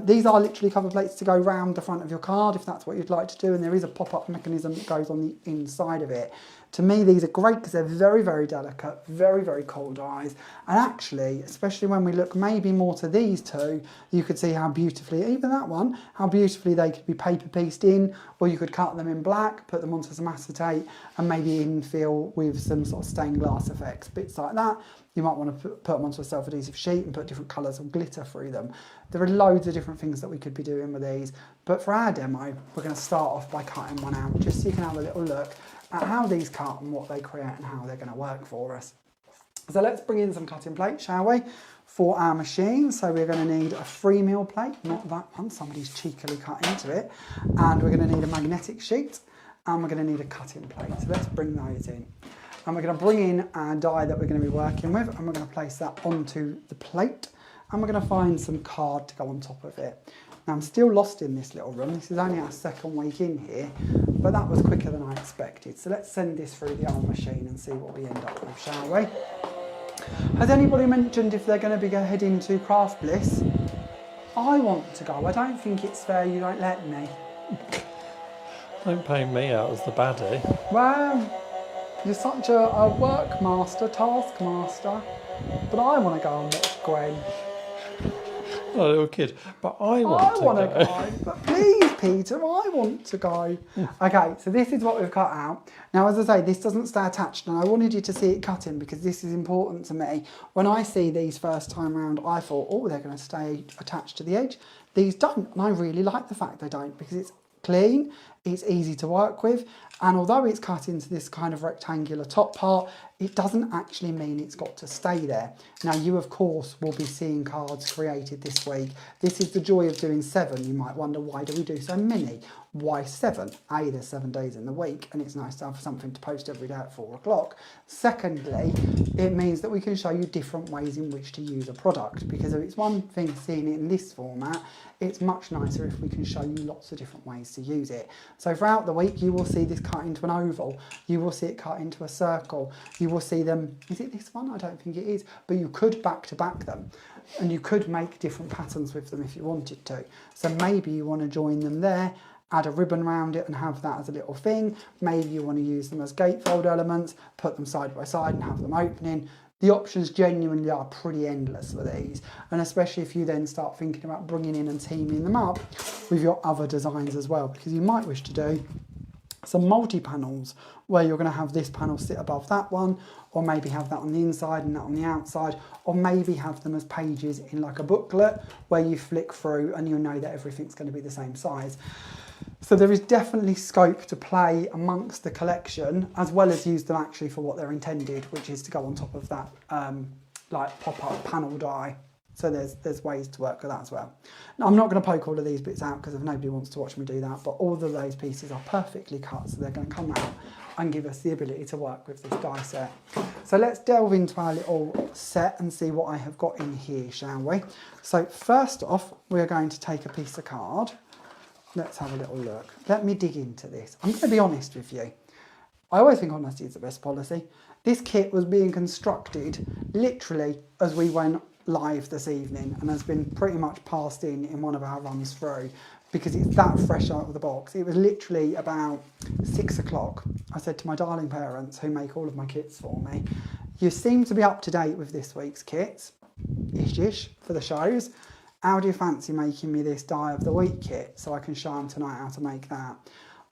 These are literally cover plates to go round the front of your card if that's what you'd like to do, and there is a pop-up mechanism that goes on the inside of it. To me, these are great because they're very, very delicate, very, very cold eyes. And actually, especially when we look maybe more to these two, you could see how beautifully, even that one, how beautifully they could be paper pieced in, or you could cut them in black, put them onto some acetate, and maybe infill with some sort of stained glass effects, bits like that. You might want to put them onto a self-adhesive sheet and put different colours of glitter through them. There are loads of different things that we could be doing with these. But for our demo, we're going to start off by cutting one out, just so you can have a little look at how these cut and what they create and how they're going to work for us. So let's bring in some cutting plates, shall we, for our machine. So we're going to need a 3mm plate, not that one, somebody's cheekily cut into it. And we're going to need a magnetic sheet, and we're going to need a cutting plate. So let's bring those in. And we're going to bring in our die that we're going to be working with, and we're going to place that onto the plate, and we're going to find some card to go on top of it. Now I'm still lost in this little room. This is only our second week in here, but that was quicker than I expected. So let's send this through the old machine and see what we end up with, shall we? Has anybody mentioned if they're going to be heading to Craft Bliss? I want to go. I don't think it's fair you don't let me. Don't paint me out as the baddie. Well, you're such a work master, task master, but I want to go and watch Gwen. Not a little kid, but I want to go. But please, Peter, I want to go. Okay, so this is what we've cut out. Now, as I say, this doesn't stay attached, and I wanted you to see it cutting because this is important to me. When I see these first time round, I thought, oh, they're going to stay attached to the edge. These don't, and I really like the fact they don't because it's clean, it's easy to work with, and although it's cut into this kind of rectangular top part, it doesn't actually mean it's got to stay there. Now you of course will be seeing cards created this week. This is the joy of doing 7. You might wonder, why do we do so many? Why 7? A, there's 7 days in the week, and it's nice to have something to post every day at 4 o'clock. Secondly, it means that we can show you different ways in which to use a product, because if it's one thing seeing it in this format, it's much nicer if we can show you lots of different ways to use it. So throughout the week, you will see this cut into an oval, you will see it cut into a circle, you will see them, is it this one? I don't think it is, but you could back to back them, and you could make different patterns with them if you wanted to. So maybe you want to join them there, add a ribbon around it and have that as a little thing. Maybe you want to use them as gatefold elements, put them side by side and have them opening. The options genuinely are pretty endless for these, and especially if you then start thinking about bringing in and teaming them up with your other designs as well, because you might wish to do some multi-panels where you're going to have this panel sit above that one, or maybe have that on the inside and that on the outside, or maybe have them as pages in like a booklet where you flick through and you'll know that everything's going to be the same size. So there is definitely scope to play amongst the collection, as well as use them actually for what they're intended, which is to go on top of that like pop-up panel die. So there's ways to work with that as well. Now, I'm not going to poke all of these bits out because if nobody wants to watch me do that, but all of those pieces are perfectly cut, so they're going to come out and give us the ability to work with this die set. So let's delve into our little set and see what I have got in here, shall we? So first off, we're going to take a piece of card. Let's have a little look. Let me dig into this. I'm going to be honest with you. I always think honesty is the best policy. This kit was being constructed literally as we went live this evening and has been pretty much passed in one of our runs through because it's that fresh out of the box. It was literally about 6 o'clock. I said to my darling parents who make all of my kits for me, you seem to be up to date with this week's kits, ish for the shows. How do you fancy making me this die of the week kit so I can show them tonight how to make that?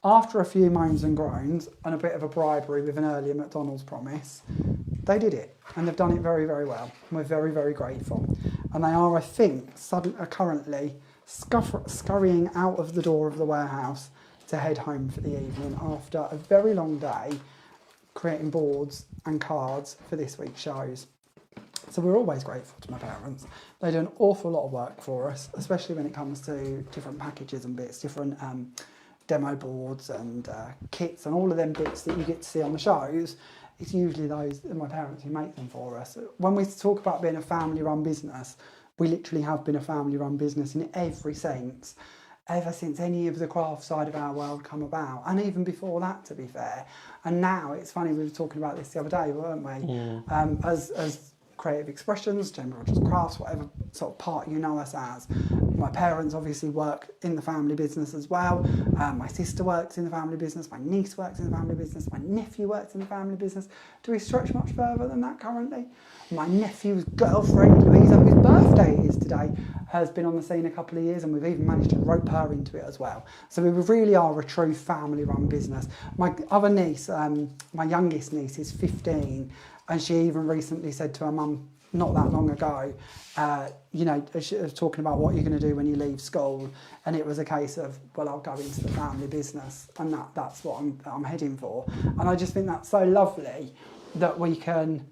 After a few moans and groans and a bit of a bribery with an earlier McDonald's promise, they did it, and they've done it very, very well. We're very, very grateful. And they are, I think, currently scurrying out of the door of the warehouse to head home for the evening after a very long day creating boards and cards for this week's shows. So we're always grateful to my parents. They do an awful lot of work for us, especially when it comes to different packages and bits, different demo boards and kits and all of them bits that you get to see on the shows. It's usually those, my parents, who make them for us. When we talk about being a family-run business, we literally have been a family-run business in every sense, ever since any of the craft side of our world come about, and even before that, to be fair. And now, it's funny, we were talking about this the other day, weren't we? Yeah. As creative expressions, Jamie Rodgers Crafts, whatever sort of part you know us as. My parents obviously work in the family business as well. My sister works in the family business. My niece works in the family business. My nephew works in the family business. Do we stretch much further than that currently? My nephew's girlfriend, Louisa, whose birthday it is today, has been on the scene a couple of years, and we've even managed to rope her into it as well. So we really are a true family-run business. My other niece, my youngest niece, is 15, and she even recently said to her mum, not that long ago, you know, she was talking about what you're going to do when you leave school, and it was a case of, well, I'll go into the family business, and that's what I'm heading for. And I just think that's so lovely that we can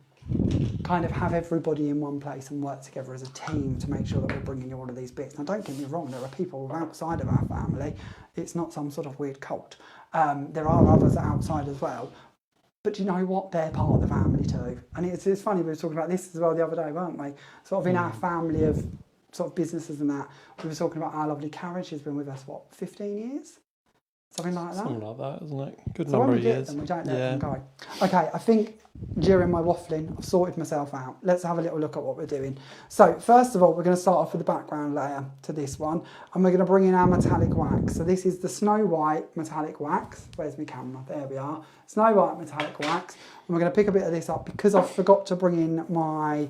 kind of have everybody in one place and work together as a team to make sure that we're bringing you all of these bits. Now, don't get me wrong, there are people outside of our family. It's not some sort of weird cult. There are others outside as well. But do you know what? They're part of the family too. And it's funny, we were talking about this as well the other day, weren't we? Sort of in our family of sort of businesses and that, we were talking about our lovely carriage who's been with us, what, 15 years? Something like that? Something like that, isn't it? Good So number when of we years. get them, we don't let them go. Okay, I think during my waffling, I've sorted myself out. Let's have a little look at what we're doing. So first of all, we're going to start off with the background layer to this one, and we're going to bring in our metallic wax. So this is the Snow White metallic wax. Where's my camera? There we are. Snow White metallic wax. And we're going to pick a bit of this up because I forgot to bring in my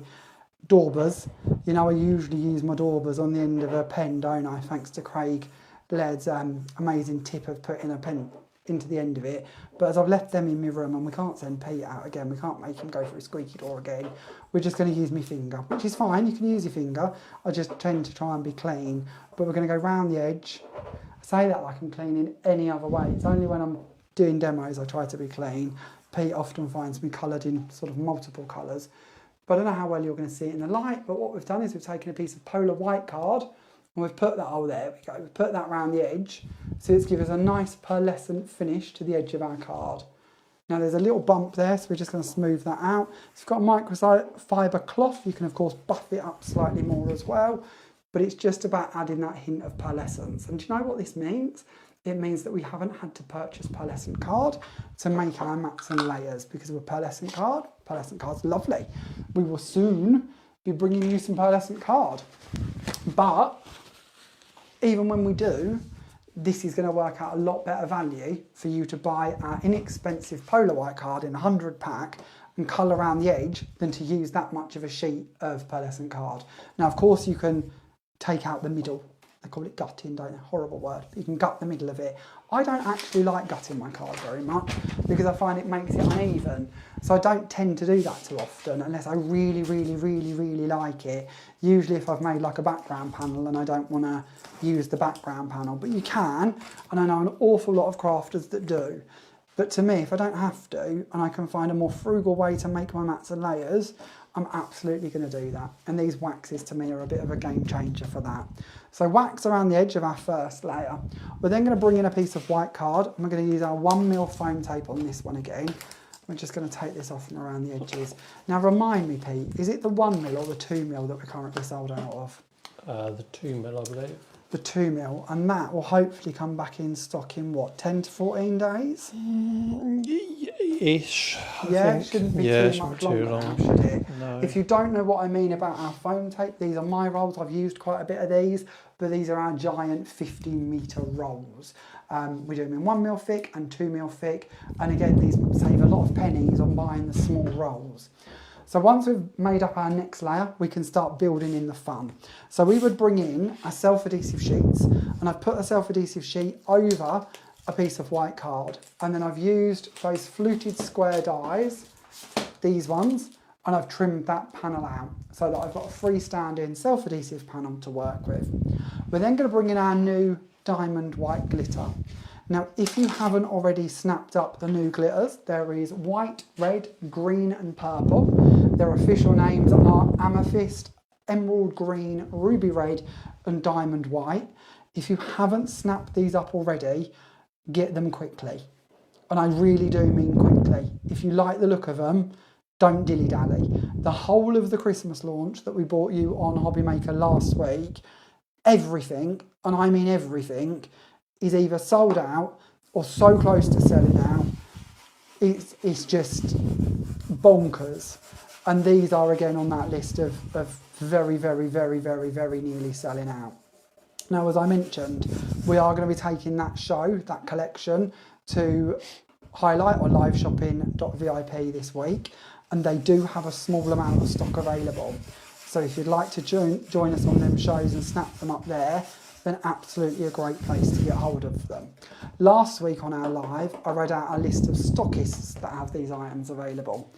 daubers. You know, I usually use my daubers on the end of a pen, don't I? Thanks to Craig Led's amazing tip of putting a pen into the end of it. But as I've left them in my room and we can't send Pete out again, we can't make him go through a squeaky door again, we're just going to use my finger, which is fine, you can use your finger. I just tend to try and be clean, but we're going to go round the edge. I say that like I'm clean in any other way. It's only when I'm doing demos I try to be clean. Pete often finds me coloured in sort of multiple colours, but I don't know how well you're going to see it in the light. But what we've done is we've taken a piece of polar white card, And we've put that, oh there we go, we've put that around the edge, so it's given us a nice pearlescent finish to the edge of our card. Now there's a little bump there, so we're just going to smooth that out. If you've got a microfiber cloth, you can of course buff it up slightly more as well, but it's just about adding that hint of pearlescence. And do you know what this means? It means that we haven't had to purchase pearlescent card to make our mats and layers, because of a pearlescent card. Pearlescent card's lovely. We will soon be bringing you some pearlescent card. But even when we do, this is going to work out a lot better value for you to buy our inexpensive polar white card in a 100 pack and colour around the edge than to use that much of a sheet of pearlescent card. Now, of course, you can take out the middle. They call it gutting, don't they? Horrible word. But you can gut the middle of it. I don't actually like gutting my card very much because I find it makes it uneven. So I don't tend to do that too often unless I really, really, really, really like it. Usually if I've made like a background panel and I don't want to use the background panel. But you can, and I know an awful lot of crafters that do. But to me, if I don't have to, and I can find a more frugal way to make my mats and layers, I'm absolutely going to do that. And these waxes to me are a bit of a game changer for that. So wax around the edge of our first layer. We're then going to bring in a piece of white card, and we're going to use our 1mm foam tape on this one again. We're just going to take this off and around the edges. Now remind me, Pete, is it the 1mm or the 2mm that we're currently sold out of? The 2mm, I believe. The 2mm, and that will hopefully come back in stock in what, 10 to 14 days? Ish. Yeah, it shouldn't be too much longer now, should it? No. If you don't know what I mean about our foam tape, these are my rolls. I've used quite a bit of these, but these are our giant 15-metre rolls. We do them in 1mm thick and 2mm thick, and again, these save a lot of pennies on buying the small rolls. So once we've made up our next layer, we can start building in the fun. So we would bring in our self-adhesive sheets, and I've put a self-adhesive sheet over a piece of white card. And then I've used those fluted square dies, these ones, and I've trimmed that panel out so that I've got a freestanding self-adhesive panel to work with. We're then going to bring in our new diamond white glitter. Now, if you haven't already snapped up the new glitters, there is white, red, green and purple. Their official names are amethyst, emerald green, ruby red and diamond white. If you haven't snapped these up already, get them quickly. And I really do mean quickly. If you like the look of them, don't dilly-dally. The whole of the Christmas launch that we brought you on Hobby Maker last week, everything, and I mean everything, is either sold out or so close to selling out, it's just bonkers. And these are again on that list of very, very, very, very, very nearly selling out. Now, as I mentioned, we are going to be taking that show, that collection, to Highlight or liveshopping.vip this week, and they do have a small amount of stock available. So if you'd like to join us on them shows and snap them up there, then absolutely a great place to get hold of them. Last week on our live, I read out a list of stockists that have these items available.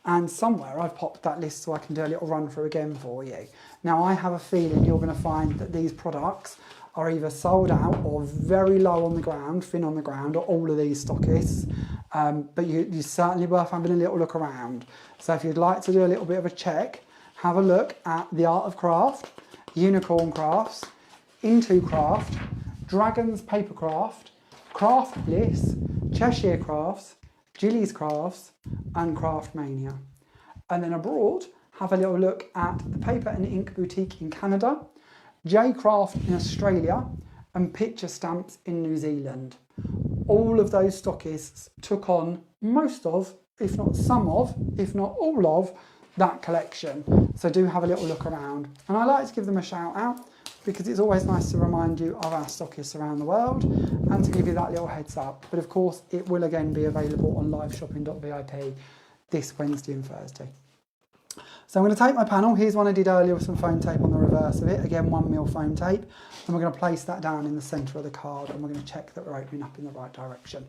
And somewhere I've popped that list so I can do a little run through again for you. Now I have a feeling you're going to find that these products are either sold out or very low on the ground, thin on the ground, or all of these stockists. But you're certainly worth having a little look around. So if you'd like to do a little bit of a check, have a look at The Art of Craft, Unicorn Crafts, Into Craft, Dragons Paper Craft, Craft Bliss, Cheshire Crafts, Gilly's Crafts and Craft Mania. And then abroad, have a little look at the Paper and Ink Boutique in Canada, J Craft in Australia and Picture Stamps in New Zealand. All of those stockists took on most of, if not some of, if not all of, that collection. So do have a little look around. And I like to give them a shout out because it's always nice to remind you of our stockists around the world and to give you that little heads up. But of course, it will again be available on liveshopping.vip this Wednesday and Thursday. So I'm going to take my panel. Here's one I did earlier with some foam tape on the reverse of it. Again, 1mm foam tape. And we're going to place that down in the centre of the card and we're going to check that we're opening up in the right direction.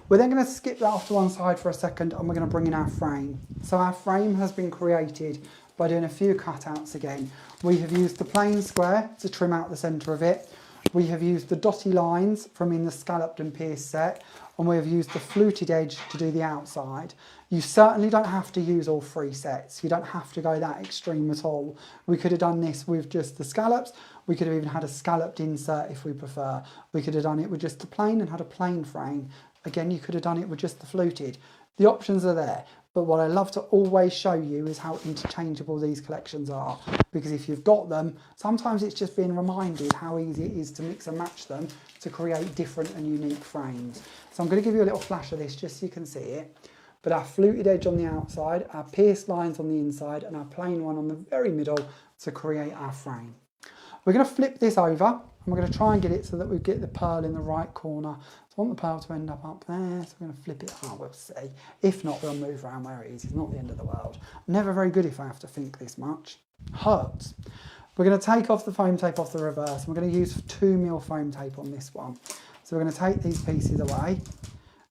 We're then going to skip that off to one side for a second and we're going to bring in our frame. So our frame has been created by doing a few cutouts again. We have used the plain square to trim out the centre of it. We have used the dotty lines from in the scalloped and pierced set. and we have used the fluted edge to do the outside. You certainly don't have to use all 3 sets. You don't have to go that extreme at all. We could have done this with just the scallops. We could have even had a scalloped insert if we prefer. We could have done it with just the plain and had a plain frame. Again, you could have done it with just the fluted. The options are there. But what I love to always show you is how interchangeable these collections are. Because if you've got them, sometimes it's just being reminded how easy it is to mix and match them to create different and unique frames. So I'm going to give you a little flash of this just so you can see it. But our fluted edge on the outside, our pierced lines on the inside, and our plain one on the very middle to create our frame. We're going to flip this over, and we're going to try and get it so that we get the pearl in the right corner. So I want the pearl to end up there, so we're going to flip it. Oh, we'll see. If not, we'll move around where it is. It's not the end of the world. Never very good if I have to think this much. Hurts. We're going to take off the foam tape off the reverse, and we're going to use 2mm foam tape on this one. So we're going to take these pieces away.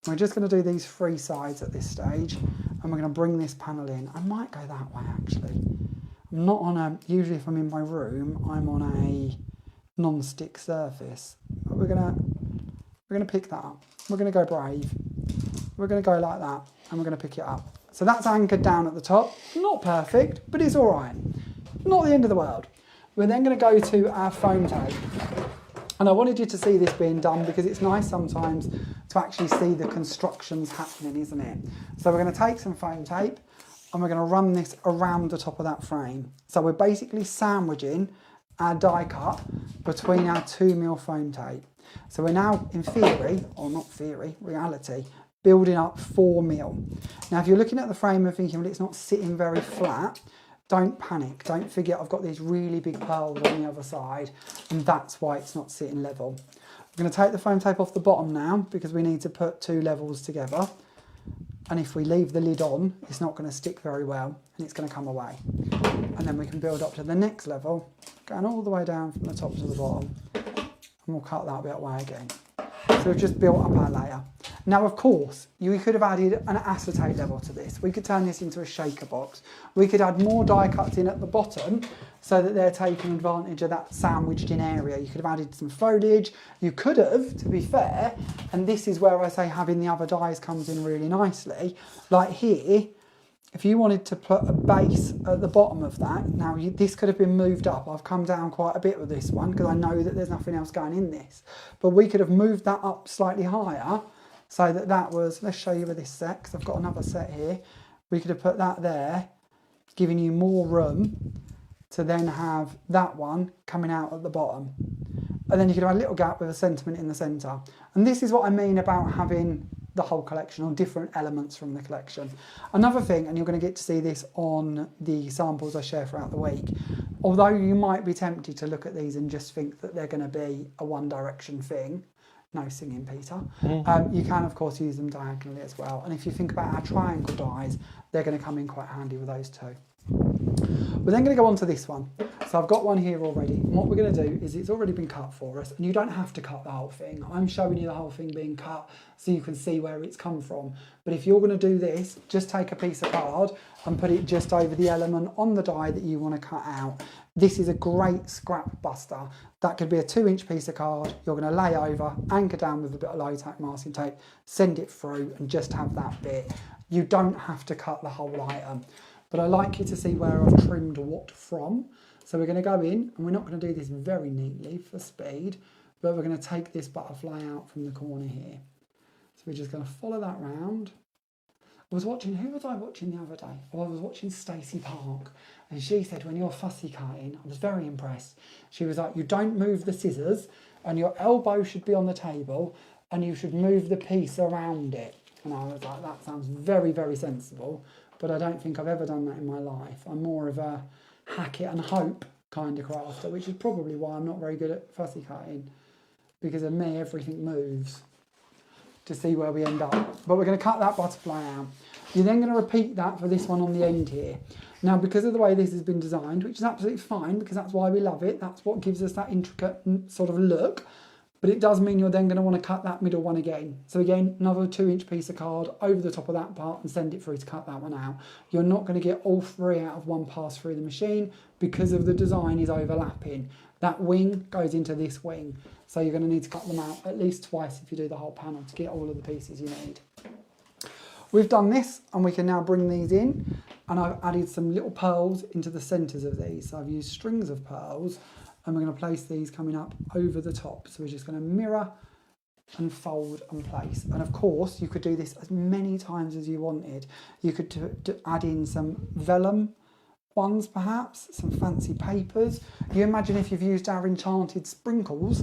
We're just going to do these 3 sides at this stage, and we're going to bring this panel in. I might go that way actually. I'm not on a, usually if I'm in my room, I'm on a non-stick surface. But we're going to pick that up. We're going to go brave. We're going to go like that, and we're going to pick it up. So that's anchored down at the top. Not perfect, but it's all right. Not the end of the world. We're then going to go to our foam tape. And I wanted you to see this being done because it's nice sometimes to actually see the constructions happening, isn't it? So we're going to take some foam tape and we're going to run this around the top of that frame. So we're basically sandwiching our die cut between our 2mm foam tape. So we're now, in theory, or not theory, reality, building up 4mm. Now if you're looking at the frame and thinking, well, it's not sitting very flat, don't panic. Don't forget I've got these really big pearls on the other side, and that's why it's not sitting level. I'm going to take the foam tape off the bottom now because we need to put 2 levels together. And if we leave the lid on, it's not going to stick very well and it's going to come away. And then we can build up to the next level, going all the way down from the top to the bottom. And we'll cut that bit away again. So we've just built up our layer. Now, of course, we could have added an acetate level to this. We could turn this into a shaker box. We could add more die cuts in at the bottom so that they're taking advantage of that sandwiched in area. You could have added some foliage. You could have, to be fair, and this is where I say having the other dies comes in really nicely. Like here, if you wanted to put a base at the bottom of that, now this could have been moved up. I've come down quite a bit with this one because I know that there's nothing else going in this. But we could have moved that up slightly higher so that that was, let's show you with this set because I've got another set here. We could have put that there, giving you more room to then have that one coming out at the bottom. And then you could have a little gap with a sentiment in the centre. And this is what I mean about having the whole collection or different elements from the collection. Another thing, and you're going to get to see this on the samples I share throughout the week, although you might be tempted to look at these and just think that they're going to be a One Direction thing, no singing Peter, you can of course use them diagonally as well. And if you think about our triangle dies, they're going to come in quite handy with those too. We're then going to go on to this one. So I've got one here already. And what we're going to do is it's already been cut for us. And you don't have to cut the whole thing. I'm showing you the whole thing being cut so you can see where it's come from. But if you're going to do this, just take a piece of card and put it just over the element on the die that you want to cut out. This is a great scrap buster. That could be a 2-inch piece of card. You're going to lay over, anchor down with a bit of low tack masking tape, send it through and just have that bit. You don't have to cut the whole item. But I like you to see where I've trimmed what from. So we're going to go in, and we're not going to do this very neatly for speed, but we're going to take this butterfly out from the corner here. So we're just going to follow that round. I was watching, who was I watching the other day? Oh, I was watching Stacey Park, and she said when you're fussy cutting, I was very impressed. She was like, you don't move the scissors, and your elbow should be on the table, and you should move the piece around it. And I was like, that sounds very, very sensible, but I don't think I've ever done that in my life. I'm more of a hack it and hope kind of crafter, which is probably why I'm not very good at fussy cutting, because of me everything moves to see where we end up. But we're going to cut that butterfly out. You're then going to repeat that for this one on the end here. Now, because of the way this has been designed, which is absolutely fine because that's why we love it, that's what gives us that intricate sort of look, But it does mean you're then going to want to cut that middle one again. So again, another 2-inch piece of card over the top of that part and send it through to cut that one out. You're not going to get all 3 out of one pass through the machine because of the design is overlapping. That wing goes into this wing. So you're going to need to cut them out at least twice if you do the whole panel to get all of the pieces you need. We've done this and we can now bring these in, and I've added some little pearls into the centres of these. So I've used strings of pearls and we're going to place these coming up over the top. So we're just going to mirror and fold and place. And of course you could do this as many times as you wanted. You could add in some vellum ones, perhaps some fancy papers. You imagine if you've used our enchanted sprinkles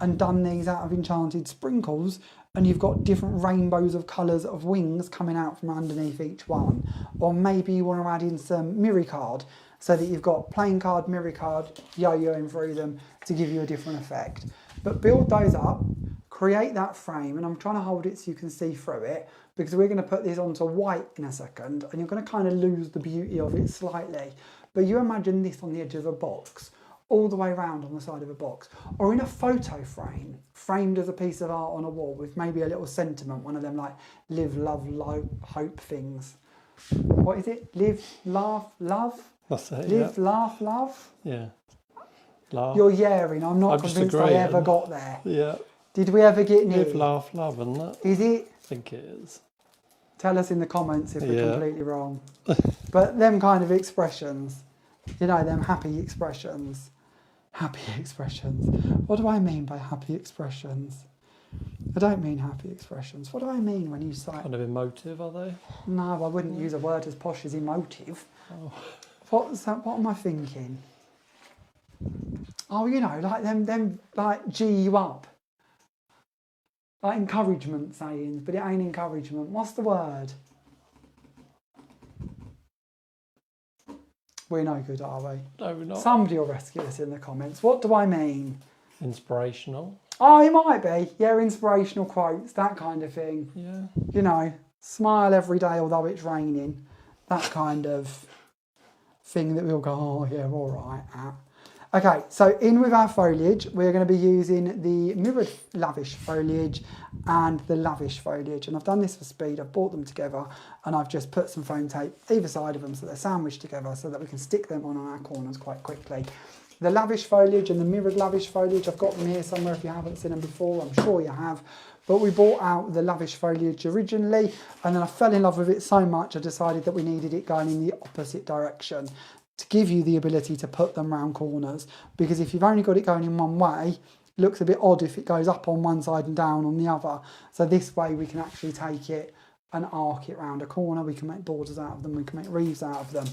and done these out of enchanted sprinkles, and you've got different rainbows of colours of wings coming out from underneath each one. Or maybe you want to add in some mirror card so that you've got plain card, mirror card, yo-yoing through them to give you a different effect. But build those up, create that frame, and I'm trying to hold it so you can see through it, because we're going to put this onto white in a second, and you're going to kind of lose the beauty of it slightly. But you imagine this on the edge of a box, all the way around on the side of a box, or in a photo frame, framed as a piece of art on a wall with maybe a little sentiment, one of them like live, love, hope things. What is it? Live, laugh, love? That's it, Live, yeah. laugh, love? Yeah. Laugh. You're yaring, I'm not I'm just convinced I agreeing. ever got there. Yeah. Did we ever get near? Live, laugh, love, isn't it? Is it? I think it is. Tell us in the comments if we're Yeah. completely wrong. But them kind of expressions, you know, them happy expressions. Happy expressions. What do I mean by happy expressions? I don't mean happy expressions. What do I mean when you say... Kind of emotive, are they? No, I wouldn't use a word as posh as emotive. Oh. What's that? What am I thinking? Oh, you know, like them like G you up. Like encouragement sayings, but it ain't encouragement. What's the word? We're no good, are we? No, we're not. Somebody will rescue us in the comments. What do I mean? Inspirational. Oh, it might be. Yeah, inspirational quotes, that kind of thing. Yeah. You know, smile every day although it's raining. That kind of thing that we'll go, oh yeah, all right at. Okay, so in with our foliage, we're going to be using the mirrored lavish foliage and the lavish foliage. And I've done this for speed. I've brought them together and I've just put some foam tape either side of them so they're sandwiched together so that we can stick them on our corners quite quickly. The lavish foliage and the mirrored lavish foliage, I've got them here somewhere if you haven't seen them before, I'm sure you have. But we brought out the lavish foliage originally and then I fell in love with it so much I decided that we needed it going in the opposite direction to give you the ability to put them round corners, because if you've only got it going in one way, it looks a bit odd if it goes up on one side and down on the other. So this way we can actually take it and arc it round a corner, we can make borders out of them, we can make wreaths out of them.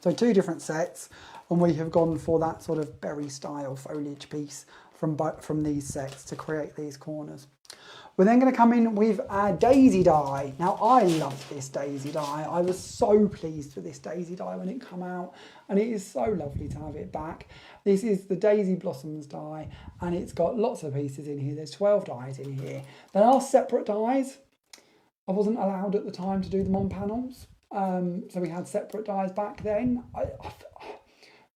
So 2 different sets, and we have gone for that sort of berry style foliage piece from these sets to create these corners. We're then going to come in with our daisy die. Now I love this daisy die. I was so pleased with this daisy die when it came out, and it is so lovely to have it back. This is the Daisy Blossoms die, and it's got lots of pieces in here. There's 12 dies in here. They are separate dies. I wasn't allowed at the time to do them on panels, so we had separate dies back then.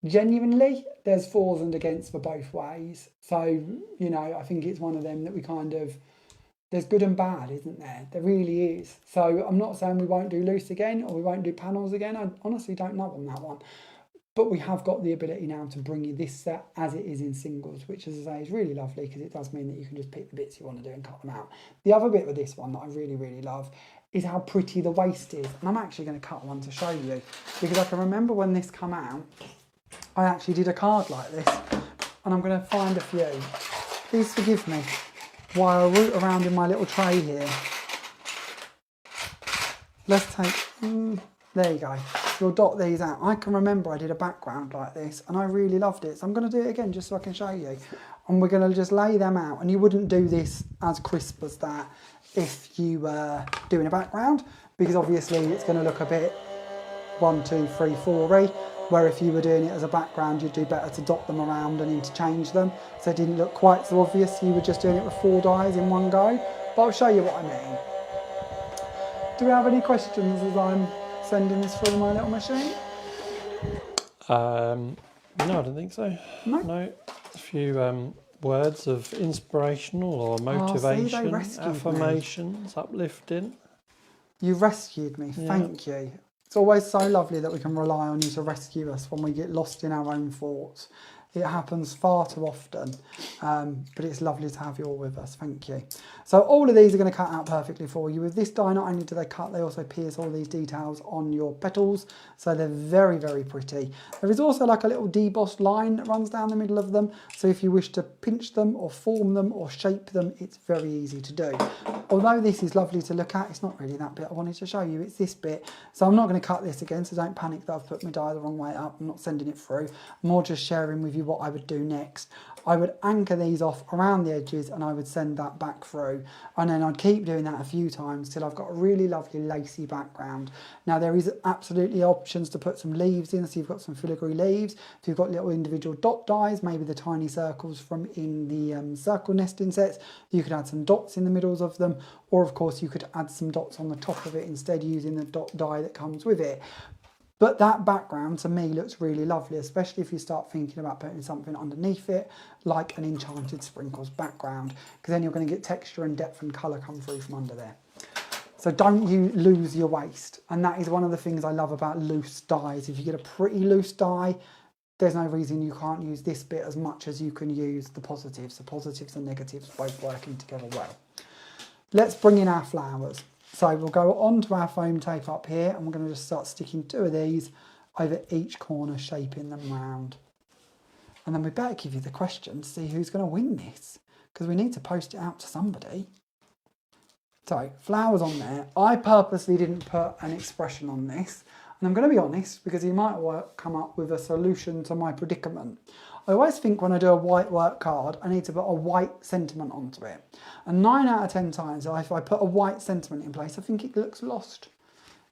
Genuinely, there's fors and against for both ways. So, you know, I think it's one of them that we kind of... There's good and bad, isn't there? There really is. So I'm not saying we won't do loose again or we won't do panels again. I honestly don't know on that one. But we have got the ability now to bring you this set as it is in singles, which, as I say, is really lovely because it does mean that you can just pick the bits you want to do and cut them out. The other bit with this one that I really, really love is how pretty the waist is. And I'm actually going to cut one to show you, because I can remember when this came out, I actually did a card like this, and I'm going to find a few. Please forgive me while I root around in my little tray here. Let's take, there you go. You'll dot these out. I can remember I did a background like this and I really loved it. So I'm going to do it again just so I can show you. And we're going to just lay them out. And you wouldn't do this as crisp as that if you were doing a background, because obviously it's going to look a bit 1, 2, 3, 4-y. Where if you were doing it as a background, you'd do better to dot them around and interchange them, so it didn't look quite so obvious you were just doing it with 4 dies in one go. But I'll show you what I mean. Do we have any questions as I'm sending this through my little machine? No, I don't think so. No? No. A few words of inspirational or see, they motivation, rescued me. affirmations, uplifting. You rescued me, Yeah. thank you. It's always so lovely that we can rely on you to rescue us when we get lost in our own thoughts. It happens far too often, but it's lovely to have you all with us, thank you. So all of these are going to cut out perfectly for you. With this die, not only do they cut, they also pierce all these details on your petals, so they're very, very pretty. There is also like a little debossed line that runs down the middle of them, so if you wish to pinch them or form them or shape them, it's very easy to do. Although this is lovely to look at, it's not really that bit I wanted to show you, it's this bit. So I'm not going to cut this again, so don't panic that I've put my die the wrong way up. I'm not sending it through. I'm more just sharing with you what I would do next. I would anchor these off around the edges and I would send that back through, and then I'd keep doing that a few times till I've got a really lovely lacy background. Now there is absolutely options to put some leaves in, so you've got some filigree leaves. If you've got little individual dot dies, maybe the tiny circles from in the circle nesting sets, you could add some dots in the middles of them, or of course you could add some dots on the top of it instead using the dot die that comes with it. But that background to me looks really lovely, especially if you start thinking about putting something underneath it, like an enchanted sprinkles background, because then you're going to get texture and depth and colour come through from under there. So don't you lose your waste. And that is one of the things I love about loose dies. If you get a pretty loose die, there's no reason you can't use this bit as much as you can use the positives. The positives and negatives both working together well. Let's bring in our flowers. So we'll go on to our foam tape up here, and we're going to just start sticking 2 of these over each corner, shaping them round. And then we better give you the question to see who's going to win this, because we need to post it out to somebody. So flowers on there. I purposely didn't put an expression on this, and I'm going to be honest, because you might come up with a solution to my predicament. I always think when I do a white work card, I need to put a white sentiment onto it. And 9 out of 10 times, if I put a white sentiment in place, I think it looks lost.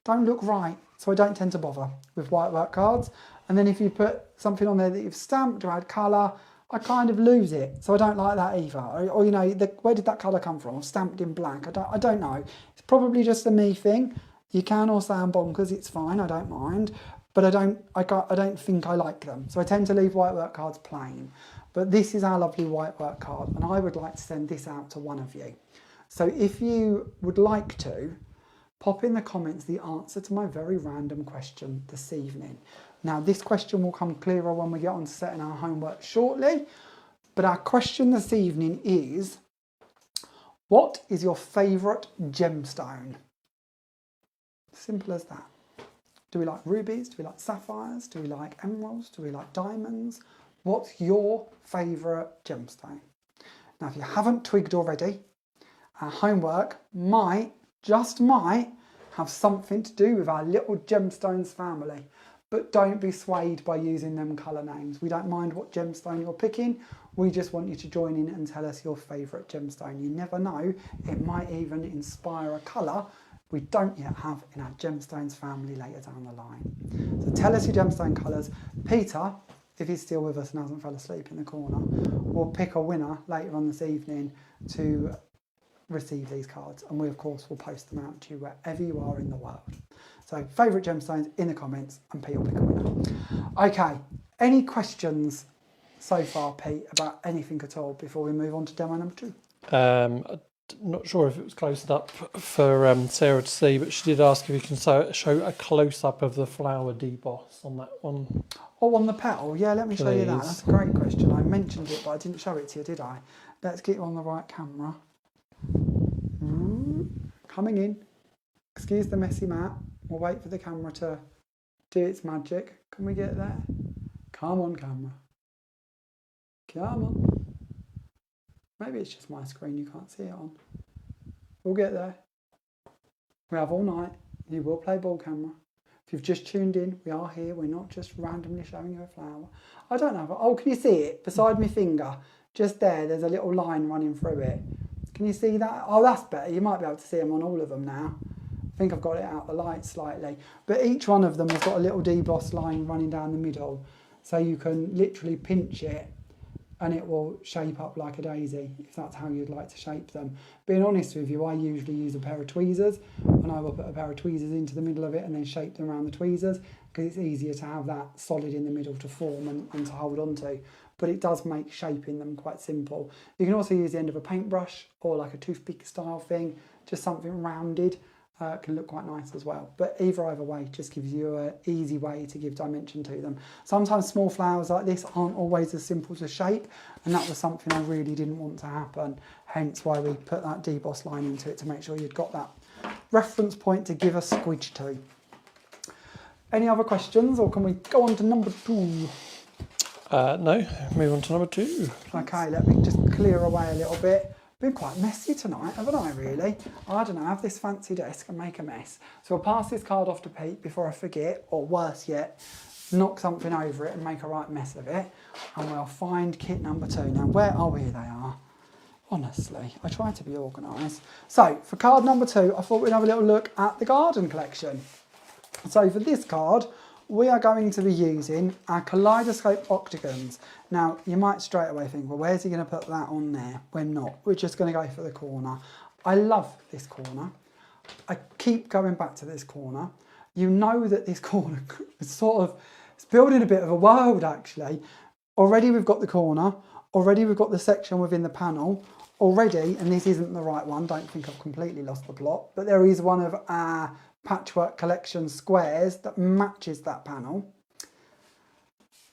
Don't look right. So I don't tend to bother with white work cards. And then if you put something on there that you've stamped or add colour, I kind of lose it. So I don't like that either. Or you know, where did that colour come from? Stamped in black. I don't know. It's probably just a me thing. You can all sound bonkers, it's fine, I don't mind. But I don't think I like them. So I tend to leave white work cards plain. But this is our lovely white work card, and I would like to send this out to one of you. So if you would like to, pop in the comments the answer to my very random question this evening. Now this question will come clearer when we get on to setting our homework shortly. But our question this evening is, what is your favourite gemstone? Simple as that. Do we like rubies? Do we like sapphires? Do we like emeralds? Do we like diamonds? What's your favourite gemstone? Now, if you haven't twigged already, our homework might, just might, have something to do with our little gemstones family. But don't be swayed by using them colour names. We don't mind what gemstone you're picking. We just want you to join in and tell us your favourite gemstone. You never know, it might even inspire a colour we don't yet have in our gemstones family later down the line. So tell us your gemstone colours. Peter, if he's still with us and hasn't fell asleep in the corner, will pick a winner later on this evening to receive these cards, and we of course will post them out to you wherever you are in the world. So favourite gemstones in the comments, and Pete will pick a winner. Okay, any questions so far, Pete, about anything at all before we move on to demo number 2? I'm not sure if it was close up for Sarah to see, but she did ask if you can show a close-up of the flower deboss on that one. Oh, on the petal? Yeah, let me show you that. Please. That's a great question. I mentioned it, but I didn't show it to you, did I? Let's get you on the right camera. Coming in. Excuse the messy mat. We'll wait for the camera to do its magic. Can we get there? Come on, camera. Come on. Maybe it's just my screen you can't see it on. We'll get there. We have all night. You will play ball camera. If you've just tuned in, we are here. We're not just randomly showing you a flower. I don't know. Oh, can you see it? Beside my finger. Just there's a little line running through it. Can you see that? Oh, that's better. You might be able to see them on all of them now. I think I've got it out the light slightly. But each one of them has got a little deboss line running down the middle. So you can literally pinch it and it will shape up like a daisy, if that's how you'd like to shape them. Being honest with you, I usually use a pair of tweezers, and I will put a pair of tweezers into the middle of it and then shape them around the tweezers, because it's easier to have that solid in the middle to form and to hold on to. but it does make shaping them quite simple. You can also use the end of a paintbrush or like a toothpick style thing, just something rounded. Can look quite nice as well, but either way just gives you an easy way to give dimension to them. Sometimes small flowers like this aren't always as simple to shape, and that was something I really didn't want to happen, hence why we put that deboss line into it to make sure you'd got that reference point to give a squidge to. Any other questions, or can we go on to number 2? No, move on to number 2. Okay, let me just clear away a little bit. Been quite messy tonight, haven't I, really? I don't know, I have this fancy desk and make a mess. So I'll pass this card off to Pete before I forget, or worse yet, knock something over it and make a right mess of it. And we'll find kit number 2. Now, where are we? Here they are. Honestly, I try to be organised. So, for card number 2, I thought we'd have a little look at the garden collection. So for this card, we are going to be using our kaleidoscope octagons. Now, you might straight away think, well, where's he going to put that on there? We're not. We're just going to go for the corner. I love this corner. I keep going back to this corner. You know that this corner is it's building a bit of a world, actually. Already we've got the corner. Already we've got the section within the panel. Already, and this isn't the right one, don't think I've completely lost the plot, but there is one of our patchwork collection squares that matches that panel.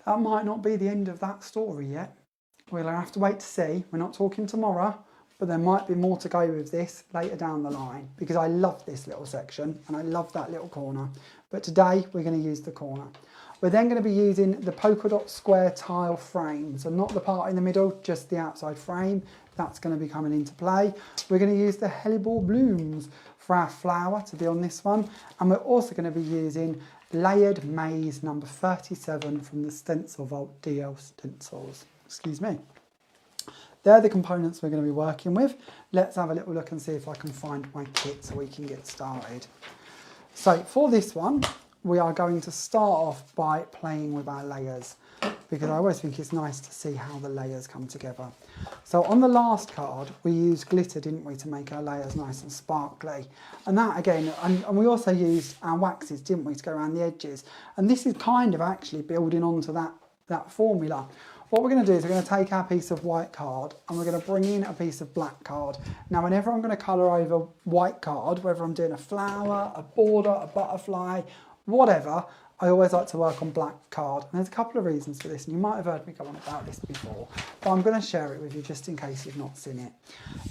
That might not be the end of that story yet. We'll have to wait to see. We're not talking tomorrow, but there might be more to go with this later down the line, because I love this little section and I love that little corner. But today we're going to use the corner. We're then going to be using the polka dot square tile frame. So not the part in the middle, just the outside frame. That's going to be coming into play. We're going to use the hellebore blooms for our flower to be on this one. And we're also going to be using layered maze number 37 from the Stencil Vault DL stencils. Excuse me. They're the components we're going to be working with. Let's have a little look and see if I can find my kit so we can get started. So for this one, we are going to start off by playing with our layers, because I always think it's nice to see how the layers come together. So on the last card, we used glitter, didn't we, to make our layers nice and sparkly. And that again, and we also used our waxes, didn't we, to go around the edges. And this is kind of actually building onto that formula. What we're going to do is we're going to take our piece of white card and we're going to bring in a piece of black card. Now, whenever I'm going to colour over white card, whether I'm doing a flower, a border, a butterfly, whatever, I always like to work on black card. And there's a couple of reasons for this, and you might have heard me go on about this before, but I'm going to share it with you just in case you've not seen it.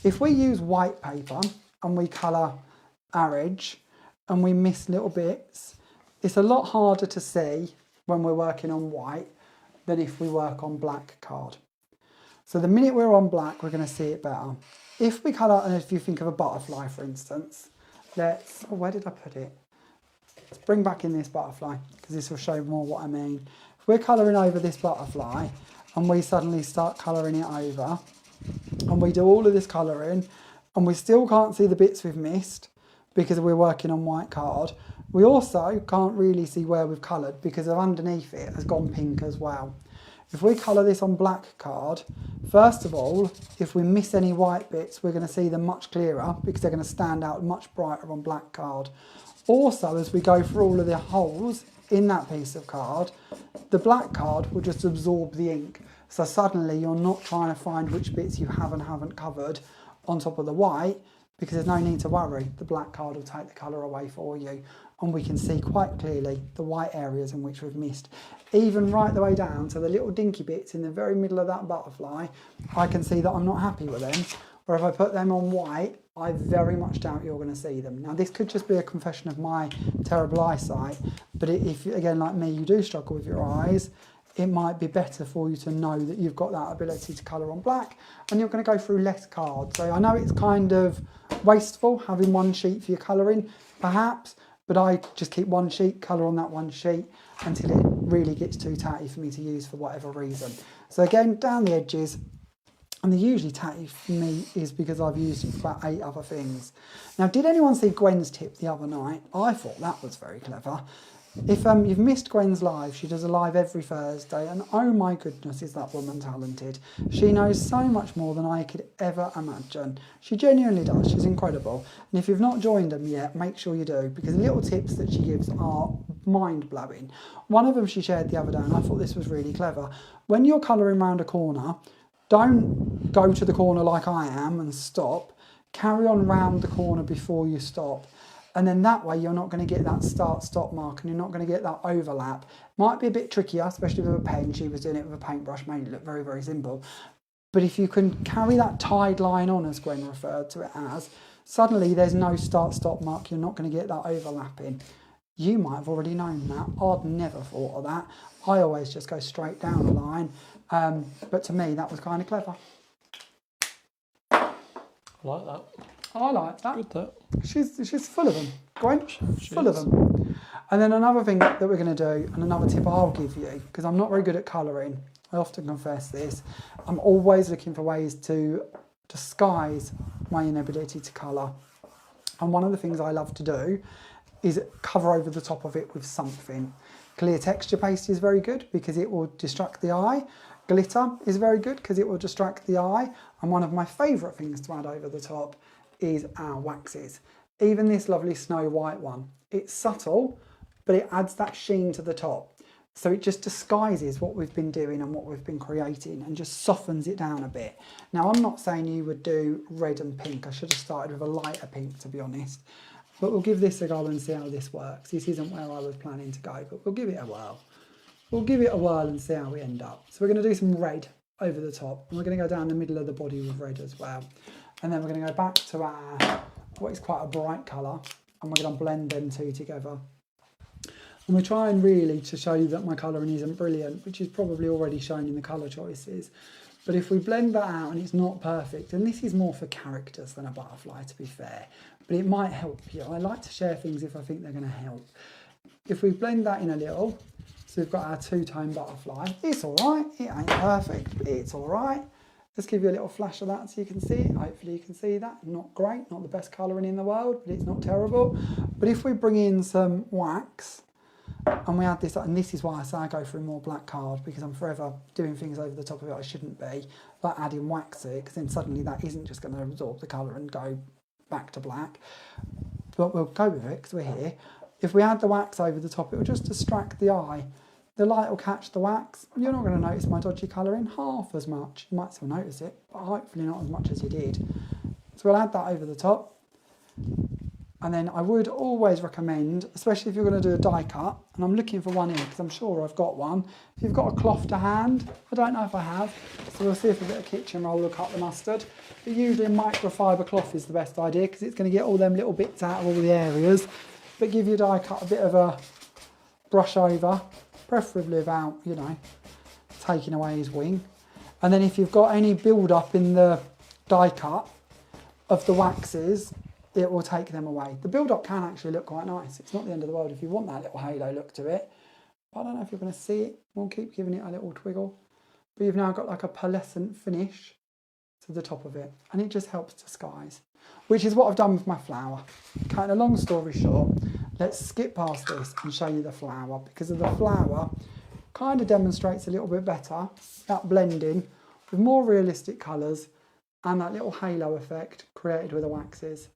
If we use white paper and we colour our edge and we miss little bits, it's a lot harder to see when we're working on white than if we work on black card. So the minute we're on black, we're going to see it better. If we colour, and if you think of a butterfly, for instance, where did I put it? Let's bring back in this butterfly, because this will show more what I mean. If we're colouring over this butterfly, and we suddenly start colouring it over, and we do all of this colouring, and we still can't see the bits we've missed, because we're working on white card, we also can't really see where we've coloured because of underneath it has gone pink as well. If we colour this on black card, first of all, if we miss any white bits, we're going to see them much clearer because they're going to stand out much brighter on black card. Also, as we go through all of the holes in that piece of card, the black card will just absorb the ink. So suddenly you're not trying to find which bits you have and haven't covered on top of the white, because there's no need to worry. The black card will take the colour away for you, and we can see quite clearly the white areas in which we've missed. Even right the way down to the little dinky bits in the very middle of that butterfly, I can see that I'm not happy with them. Or if I put them on white, I very much doubt you're going to see them. Now, this could just be a confession of my terrible eyesight, but if, again, like me, you do struggle with your eyes, it might be better for you to know that you've got that ability to colour on black, and you're going to go through less cards. So I know it's kind of wasteful having one sheet for your colouring, perhaps, but I just keep one sheet, colour on that one sheet until it really gets too tatty for me to use for whatever reason. So again, down the edges, and they're usually tatty for me is because I've used it for about 8 other things. Now, did anyone see Gwen's tip the other night? I thought that was very clever. If you've missed Gwen's live, she does a live every Thursday, and oh my goodness, is that woman talented. She knows so much more than I could ever imagine. She genuinely does, she's incredible. And if you've not joined them yet, make sure you do, because the little tips that she gives are mind-blowing. One of them she shared the other day, and I thought this was really clever. When you're colouring around a corner, don't go to the corner like I am and stop. Carry on round the corner before you stop. And then that way you're not going to get that start-stop mark and you're not going to get that overlap. Might be a bit trickier, especially with a pen. She was doing it with a paintbrush, made it look very, very simple. But if you can carry that tied line on, as Gwen referred to it as, suddenly there's no start-stop mark. You're not going to get that overlapping. You might have already known that. I'd never thought of that. I always just go straight down a line. But to me, that was kind of clever. I like that. I like that. Good that. She's full of them, Gwen. Full of them. And then another thing that we're going to do, and another tip I'll give you, because I'm not very good at colouring. I often confess this. I'm always looking for ways to disguise my inability to colour. And one of the things I love to do is cover over the top of it with something. Clear texture paste is very good because it will distract the eye. Glitter is very good because it will distract the eye. And one of my favourite things to add over the top is our waxes. Even this lovely Snow White one. It's subtle, but it adds that sheen to the top. So it just disguises what we've been doing and what we've been creating and just softens it down a bit. Now, I'm not saying you would do red and pink. I should have started with a lighter pink, to be honest. But we'll give this a go and see how this works. This isn't where I was planning to go, but we'll give it a whirl. We'll give it a whirl and see how we end up. So we're going to do some red over the top. And we're going to go down the middle of the body with red as well. And then we're going to go back to our, what is quite a bright colour. And we're going to blend them two together. And we're trying really to show you that my colouring isn't brilliant, which is probably already shown in the colour choices. But if we blend that out and it's not perfect, and this is more for characters than a butterfly, to be fair, but it might help you. I like to share things if I think they're going to help. If we blend that in a little, so we've got our two-tone butterfly. It's all right. It ain't perfect, but it's all right. Let's give you a little flash of that so you can see it. Hopefully you can see that. Not great, not the best colouring in the world, but it's not terrible. But if we bring in some wax, and we add this, and this is why I say I go for a more black card, because I'm forever doing things over the top of it I shouldn't be, like adding wax to it, because then suddenly that isn't just going to absorb the colour and go back to black. But we'll go with it because we're here. If we add the wax over the top, it will just distract the eye. The light will catch the wax. You're not going to notice my dodgy colouring half as much. You might still notice it, but hopefully not as much as you did. So we'll add that over the top. And then I would always recommend, especially if you're going to do a die cut, and I'm looking for one here because I'm sure I've got one. If you've got a cloth to hand, I don't know if I have, so we'll see if a bit of kitchen roll will cut the mustard. But usually a microfiber cloth is the best idea because it's going to get all them little bits out of all the areas, but give your die cut a bit of a brush over, preferably without, you know, taking away his wing. And then if you've got any build up in the die cut of the waxes, it will take them away. The build-up can actually look quite nice. It's not the end of the world if you want that little halo look to it. But I don't know if you're going to see it. We'll keep giving it a little twiggle. But you've now got like a pearlescent finish to the top of it. And it just helps disguise, which is what I've done with my flower. Cutting a long story short, let's skip past this and show you the flower, because of the flower kind of demonstrates a little bit better that blending with more realistic colours and that little halo effect created with the waxes.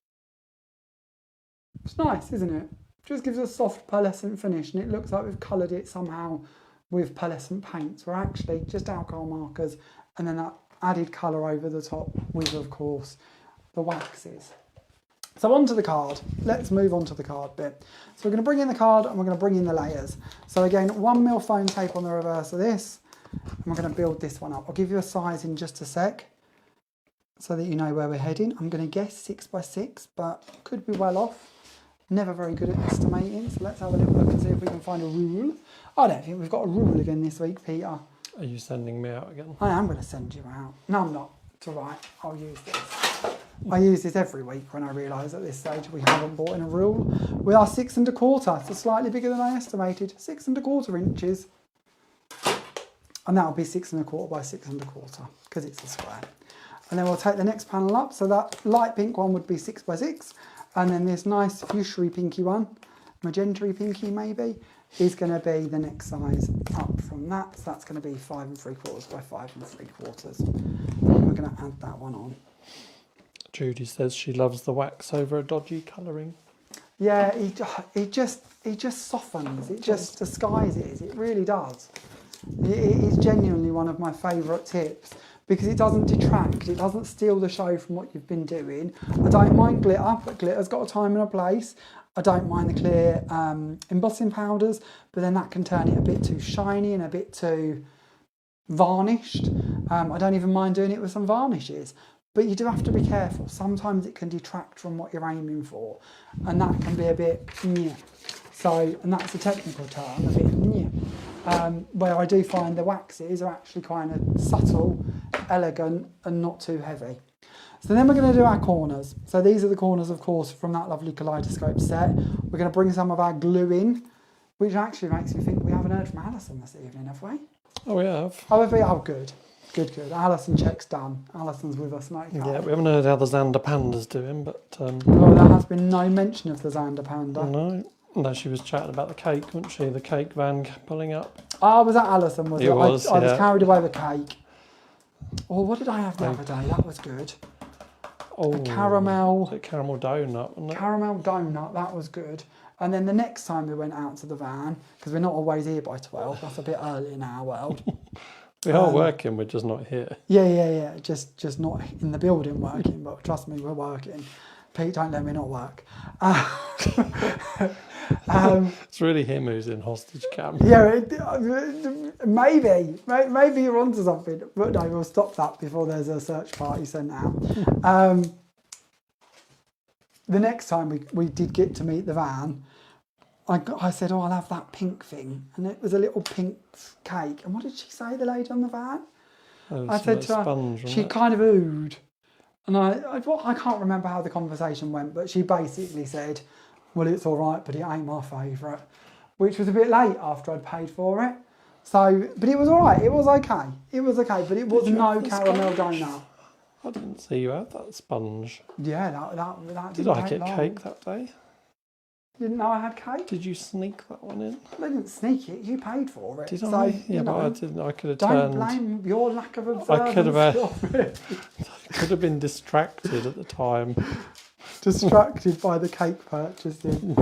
It's nice, isn't it? Just gives a soft pearlescent finish, and it looks like we've coloured it somehow with pearlescent paints, or actually just alcohol markers, and then that added colour over the top with, of course, the waxes. So onto the card. Let's move on to the card bit. So we're going to bring in the card and we're going to bring in the layers. So again, 1mm foam tape on the reverse of this, and we're going to build this one up. I'll give you a size in just a sec, so that you know where we're heading. I'm going to guess 6x6, but could be well off. Never very good at estimating, so let's have a little look and see if we can find a rule. I don't think we've got a rule again this week, Peter. Are you sending me out again? I am going to send you out. No, I'm not. It's all right. I'll use this. I use this every week when I realise at this stage we haven't bought in a rule. We are 6 1/4, so slightly bigger than I estimated. 6 1/4 inches. And that'll be 6 1/4 by 6 1/4 because it's a square. And then we'll take the next panel up. So that light pink one would be 6x6. And then this nice fuchsia pinky one, magenta pinky maybe, is going to be the next size up from that. So that's going to be 5 3/4 by 5 3/4. And we're going to add that one on. Judy says she loves the wax over a dodgy colouring. Yeah, it just it just softens, it just disguises, it really does. It is genuinely one of my favourite tips because it doesn't detract, it doesn't steal the show from what you've been doing. I don't mind glitter, but glitter's got a time and a place. I don't mind the clear embossing powders, but then that can turn it a bit too shiny and a bit too varnished. I don't even mind doing it with some varnishes, but you do have to be careful. Sometimes it can detract from what you're aiming for, and that can be a bit nyeh. So, and that's a technical term, a bit nyeh. Where I do find the waxes are actually kind of subtle, elegant, and not too heavy. So then we're going to do our corners. So these are the corners, of course, from that lovely kaleidoscope set. We're going to bring some of our glue in, which actually makes me think we haven't heard from Alison this evening, have we? Oh, we have. Oh, have we? Oh, good. Good, good. Alison check's done. Alison's with us now. Yeah, we haven't heard how the Xander Panda's doing, but... Oh, there has been no mention of the Xander Panda. No, she was chatting about the cake, wasn't she? The cake van pulling up. Oh, was that Alison, was it? It was, I was carried away with cake. Oh, what did I have the other day? That was good. Oh, a caramel... Was it caramel donut, wasn't it? Caramel donut, that was good. And then the next time we went out to the van, because we're not always here by 12, that's a bit early in our world. We are working, we're just not here. Yeah. Just not in the building working, but trust me, we're working. Pete, don't let me not work. It's really him who's in hostage camp. Yeah, maybe you're onto something. But no, we'll stop that before there's a search party sent out. The next time we did get to meet the van, I said, oh, I'll have that pink thing. And it was a little pink cake. And what did she say, the lady on the van? I said to her, she kind of oohed. And I can't remember how the conversation went, but she basically said, well, it's all right, but it ain't my favourite, which was a bit late after I'd paid for it. So, but it was all right. It was okay. But it was no caramel donut. I didn't see you have that sponge. Yeah, that did I get cake that day? Didn't know I had cake. Did you sneak that one in? I didn't sneak it. You paid for it. Did I? Yeah, but I didn't. I could have turned. Don't blame your lack of observance. I could have been distracted at the time. Distracted by the cake purchasing.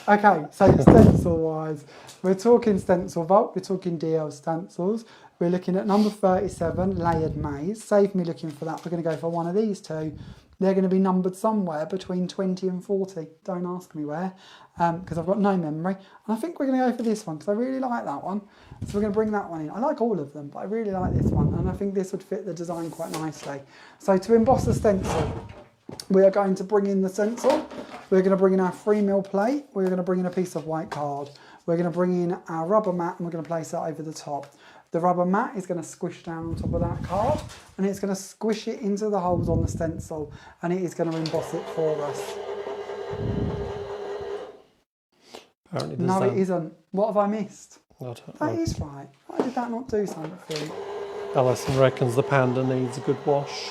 Okay, so stencil wise, we're talking Stencil Vault, we're talking DL stencils. We're looking at number 37, Layered Maze. Save me looking for that. We're going to go for one of these two. They're going to be numbered somewhere between 20 and 40. Don't ask me where, because I've got no memory. And I think we're going to go for this one, because I really like that one. So we're going to bring that one in. I like all of them, but I really like this one. And I think this would fit the design quite nicely. So to emboss a stencil, we are going to bring in the stencil. We're going to bring in our 3mm plate. We're going to bring in a piece of white card. We're going to bring in our rubber mat, and we're going to place it over the top. The rubber mat is going to squish down on top of that card, and it's going to squish it into the holes on the stencil, and it is going to emboss it for us. Apparently no, it isn't. What have I missed? That is right. Why did that not do something? Alison reckons the panda needs a good wash.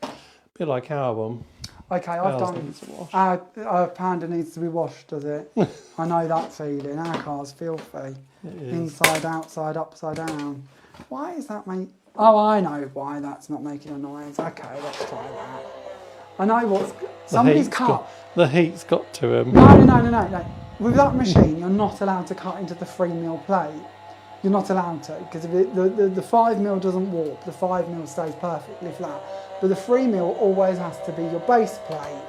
A bit like our one. Okay, I've done. Our panda needs to be washed, does it? I know that feeling. Our car's filthy. Inside, outside, upside down. Why is that, mate? Oh, I know why that's not making a noise. Okay, let's try that. I know what's... Somebody's cut. The heat's got to him. No. With that machine, you're not allowed to cut into the 3mm plate. You're not allowed to, because the 5mm doesn't warp. The 5mm stays perfectly flat. But the 3mm always has to be your base plate.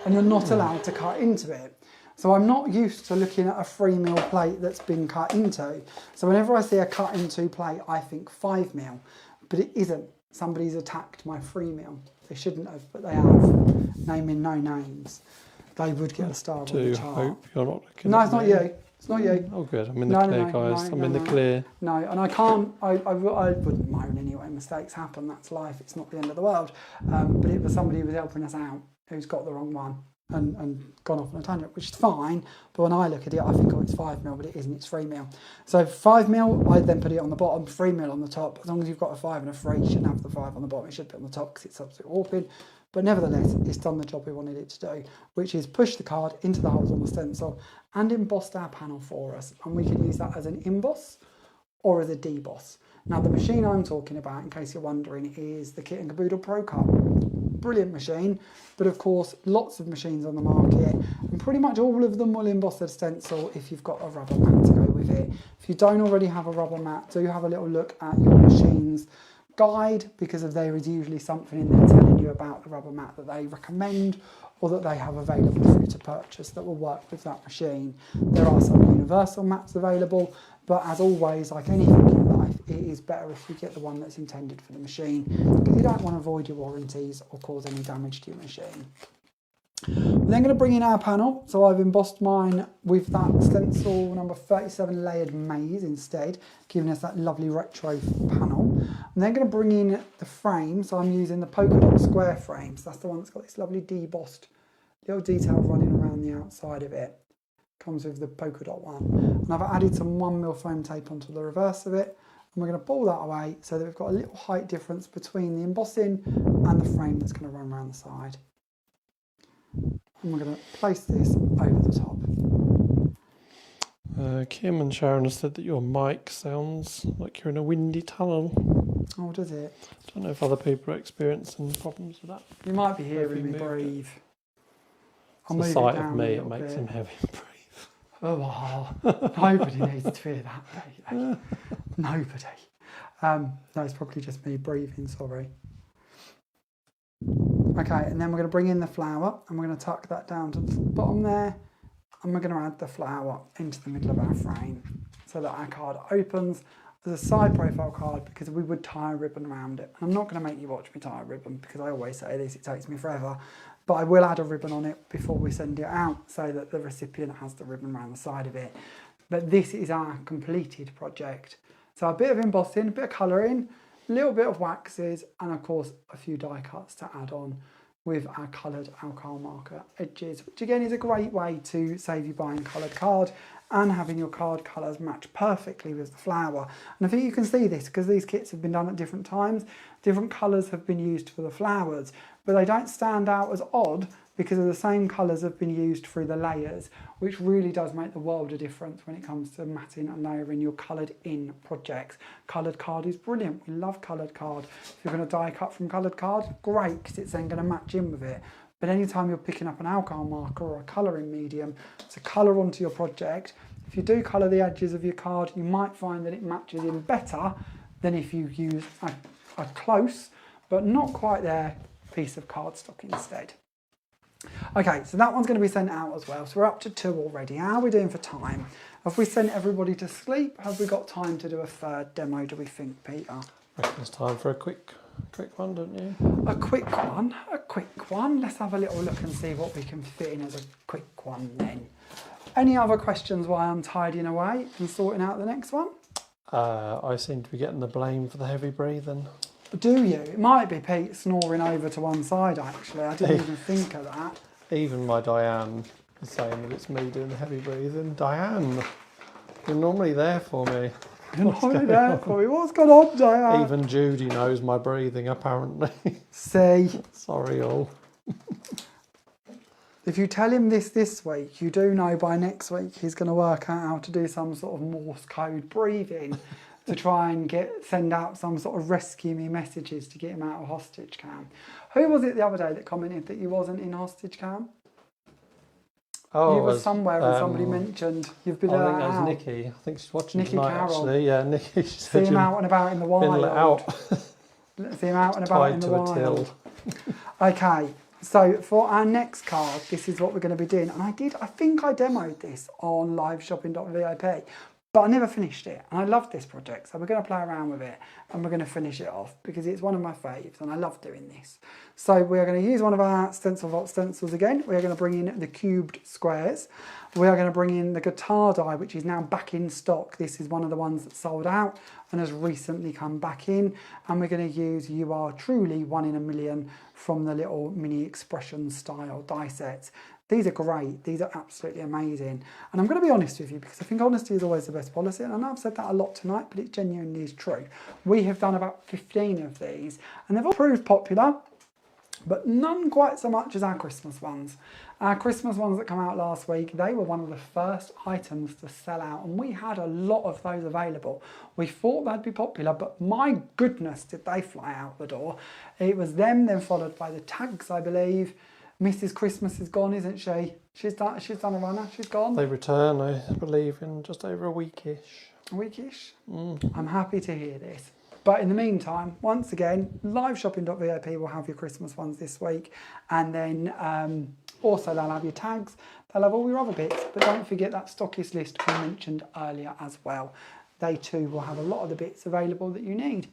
And you're not allowed to cut into it. So I'm not used to looking at a 3mm plate that's been cut into. So whenever I see a cut into plate, I think 5mm. But it isn't. Somebody's attacked my 3mm. They shouldn't have, but they have. Naming no names. They would get a star on the chart. I hope you're not looking No, at it's not you. It's not you. Oh, good. I'm in the clear, guys. I'm in the clear. No, and I can't, I wouldn't moan anyway. Mistakes happen. That's life. It's not the end of the world. But it was somebody who was helping us out who's got the wrong one and gone off on a tangent, which is fine. But when I look at it, I think, oh, it's 5mm, but it isn't. It's 3mm. So 5mm, I then put it on the bottom, 3mm on the top. As long as you've got a 5 and a 3, you shouldn't have the 5 on the bottom. It should be on the top because it's absolutely warping. But nevertheless, it's done the job we wanted it to do, which is push the card into the holes on the stencil and embossed our panel for us. And we can use that as an emboss or as a deboss. Now, the machine I'm talking about, in case you're wondering, is the Kit & Caboodle Pro Cut. brilliant machine, but of course lots of machines on the market, and pretty much all of them will emboss a stencil if you've got a rubber mat to go with it. If you don't already have a rubber mat, do have a little look at your machine's guide, because there is usually something in there telling you about the rubber mat that they recommend or that they have available for you to purchase that will work with that machine. There are some universal mats available, but as always, like anything in life, it is better if you get the one that's intended for the machine, because you don't want to void your warranties or cause any damage to your machine. We're then going to bring in our panel. So I've embossed mine with that stencil number 37 layered maze instead, giving us that lovely retro panel. I'm then going to bring in the frame. So I'm using the polka dot square frame. So that's the one that's got this lovely debossed little detail running around the outside of it. Comes with the polka dot one. And I've added some 1mm foam tape onto the reverse of it. And we're going to pull that away so that we've got a little height difference between the embossing and the frame that's going to run around the side. And we're going to place this over the top. Kim and Sharon have said that your mic sounds like you're in a windy tunnel. Oh, does it? I don't know if other people are experiencing problems with that. You might be hearing me breathe. It's the sight of me, it makes him heavy and breathe. Oh, wow. Nobody needs to hear that, baby. Nobody. No, it's probably just me breathing, sorry. Okay, and then we're going to bring in the flower, and we're going to tuck that down to the bottom there, and we're going to add the flower into the middle of our frame so that our card opens as a side profile card, because we would tie a ribbon around it. And I'm not going to make you watch me tie a ribbon, because I always say this, it takes me forever, but I will add a ribbon on it before we send it out so that the recipient has the ribbon around the side of it. But this is our completed project. So a bit of embossing, a bit of colouring, a little bit of waxes, and of course a few die cuts to add on with our coloured alcohol marker edges, which again is a great way to save you buying coloured card and having your card colours match perfectly with the flower. And I think you can see this because these kits have been done at different times. Different colours have been used for the flowers, but they don't stand out as odd because of the same colours have been used through the layers, which really does make the world of difference when it comes to matting and layering your coloured in projects. Coloured card is brilliant. We love coloured card. If you're going to die cut from coloured card, great, because it's then going to match in with it. But anytime you're picking up an alcohol marker or a colouring medium to colour onto your project, if you do colour the edges of your card, you might find that it matches in better than if you use a close, but not quite there, piece of cardstock instead. Okay, so that one's going to be sent out as well. So we're up to 2 already. How are we doing for time? Have we sent everybody to sleep? Have we got time to do a third demo, do we think, Peter? I reckon it's time for a quick one, don't you? A quick one. Let's have a little look and see what we can fit in as a quick one then. Any other questions while I'm tidying away and sorting out the next one? I seem to be getting the blame for the heavy breathing. Do you? It might be Pete snoring over to one side, actually. I didn't even think of that. Even my Diane is saying that it's me doing the heavy breathing. Diane, you're normally there for me. You're normally there for me. What's going on, Diane? Even Judy knows my breathing, apparently. See? Sorry, all. If you tell him this week, you do know by next week he's going to work out how to do some sort of Morse code breathing to try and send out some sort of rescue me messages to get him out of hostage cam. Who was it the other day that commented that you wasn't in hostage cam? Oh, you were somewhere and somebody mentioned you've been I let think that out. was Nikki. I think she's watching Nikki tonight, Carroll. actually. Yeah, Nikki. She said See him out and about in the wild. been let out. See him out and about in the wild. Tied to a till. Okay, so for our next card, this is what we're going to be doing. And I think I demoed this on liveshopping.vip, but I never finished it. And I love this project, so we're going to play around with it and we're going to finish it off because it's one of my faves and I love doing this. So we're going to use one of our Stencil Vault stencils again. We're going to bring in the cubed squares. We are going to bring in the guitar die, which is now back in stock. This is one of the ones that sold out and has recently come back in. And we're going to use You Are Truly 1 in a Million from the little mini expression style die sets. These are great. These are absolutely amazing. And I'm going to be honest with you because I think honesty is always the best policy. And I know I've said that a lot tonight, but it genuinely is true. We have done about 15 of these and they've all proved popular, but none quite so much as our Christmas ones. Our Christmas ones that come out last week, they were one of the first items to sell out, and we had a lot of those available. We thought they'd be popular, but my goodness, did they fly out the door. It was them, then followed by the tags, I believe. Mrs. Christmas is gone, isn't she? She's done a runner, she's gone. They return, I believe, in just over a weekish. A weekish? I'm happy to hear this. But in the meantime, once again, liveshopping.vip will have your Christmas ones this week. And then also they'll have your tags. They'll have all your other bits. But don't forget that stockist list we mentioned earlier as well. They too will have a lot of the bits available that you need.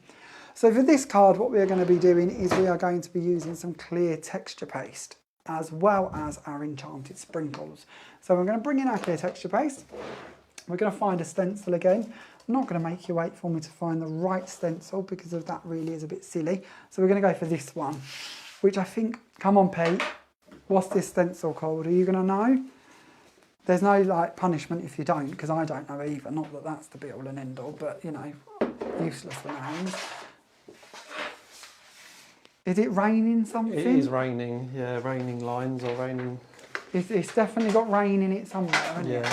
So for this card, what we are going to be doing is we are going to be using some clear texture paste as well as our enchanted sprinkles. So we're going to bring in our clear texture paste. We're going to find a stencil again. I'm not going to make you wait for me to find the right stencil because of that really is a bit silly. So we're going to go for this one, which I think, come on Pete, what's this stencil called? Are you going to know? There's no like punishment if you don't, because I don't know either. Not that that's the be all and end all, but you know, useless for names. Is it raining something? It is raining, yeah, raining lines or raining... It's definitely got rain in it somewhere, hasn't it?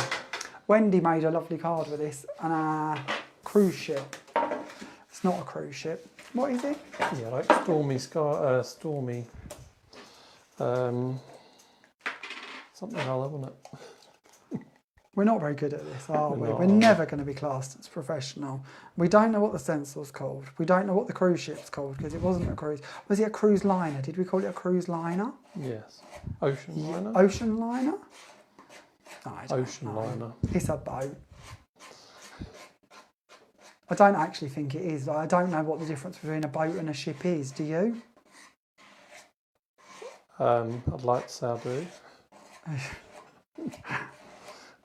Wendy made a lovely card with this and a cruise ship. It's not a cruise ship. What is it? Yeah, like stormy sky, something or other, wasn't it? We're not very good at this, are we? No. We're never going to be classed as professional. We don't know what the stencil's called. We don't know what the cruise ship's called because it wasn't a cruise. Was it a cruise liner? Did we call it a cruise liner? Yes. Ocean liner? Ocean liner? I don't Ocean know. liner. It's a boat. I don't actually think it is. I don't know what the difference between a boat and a ship is. Do you? I'd like to say I do.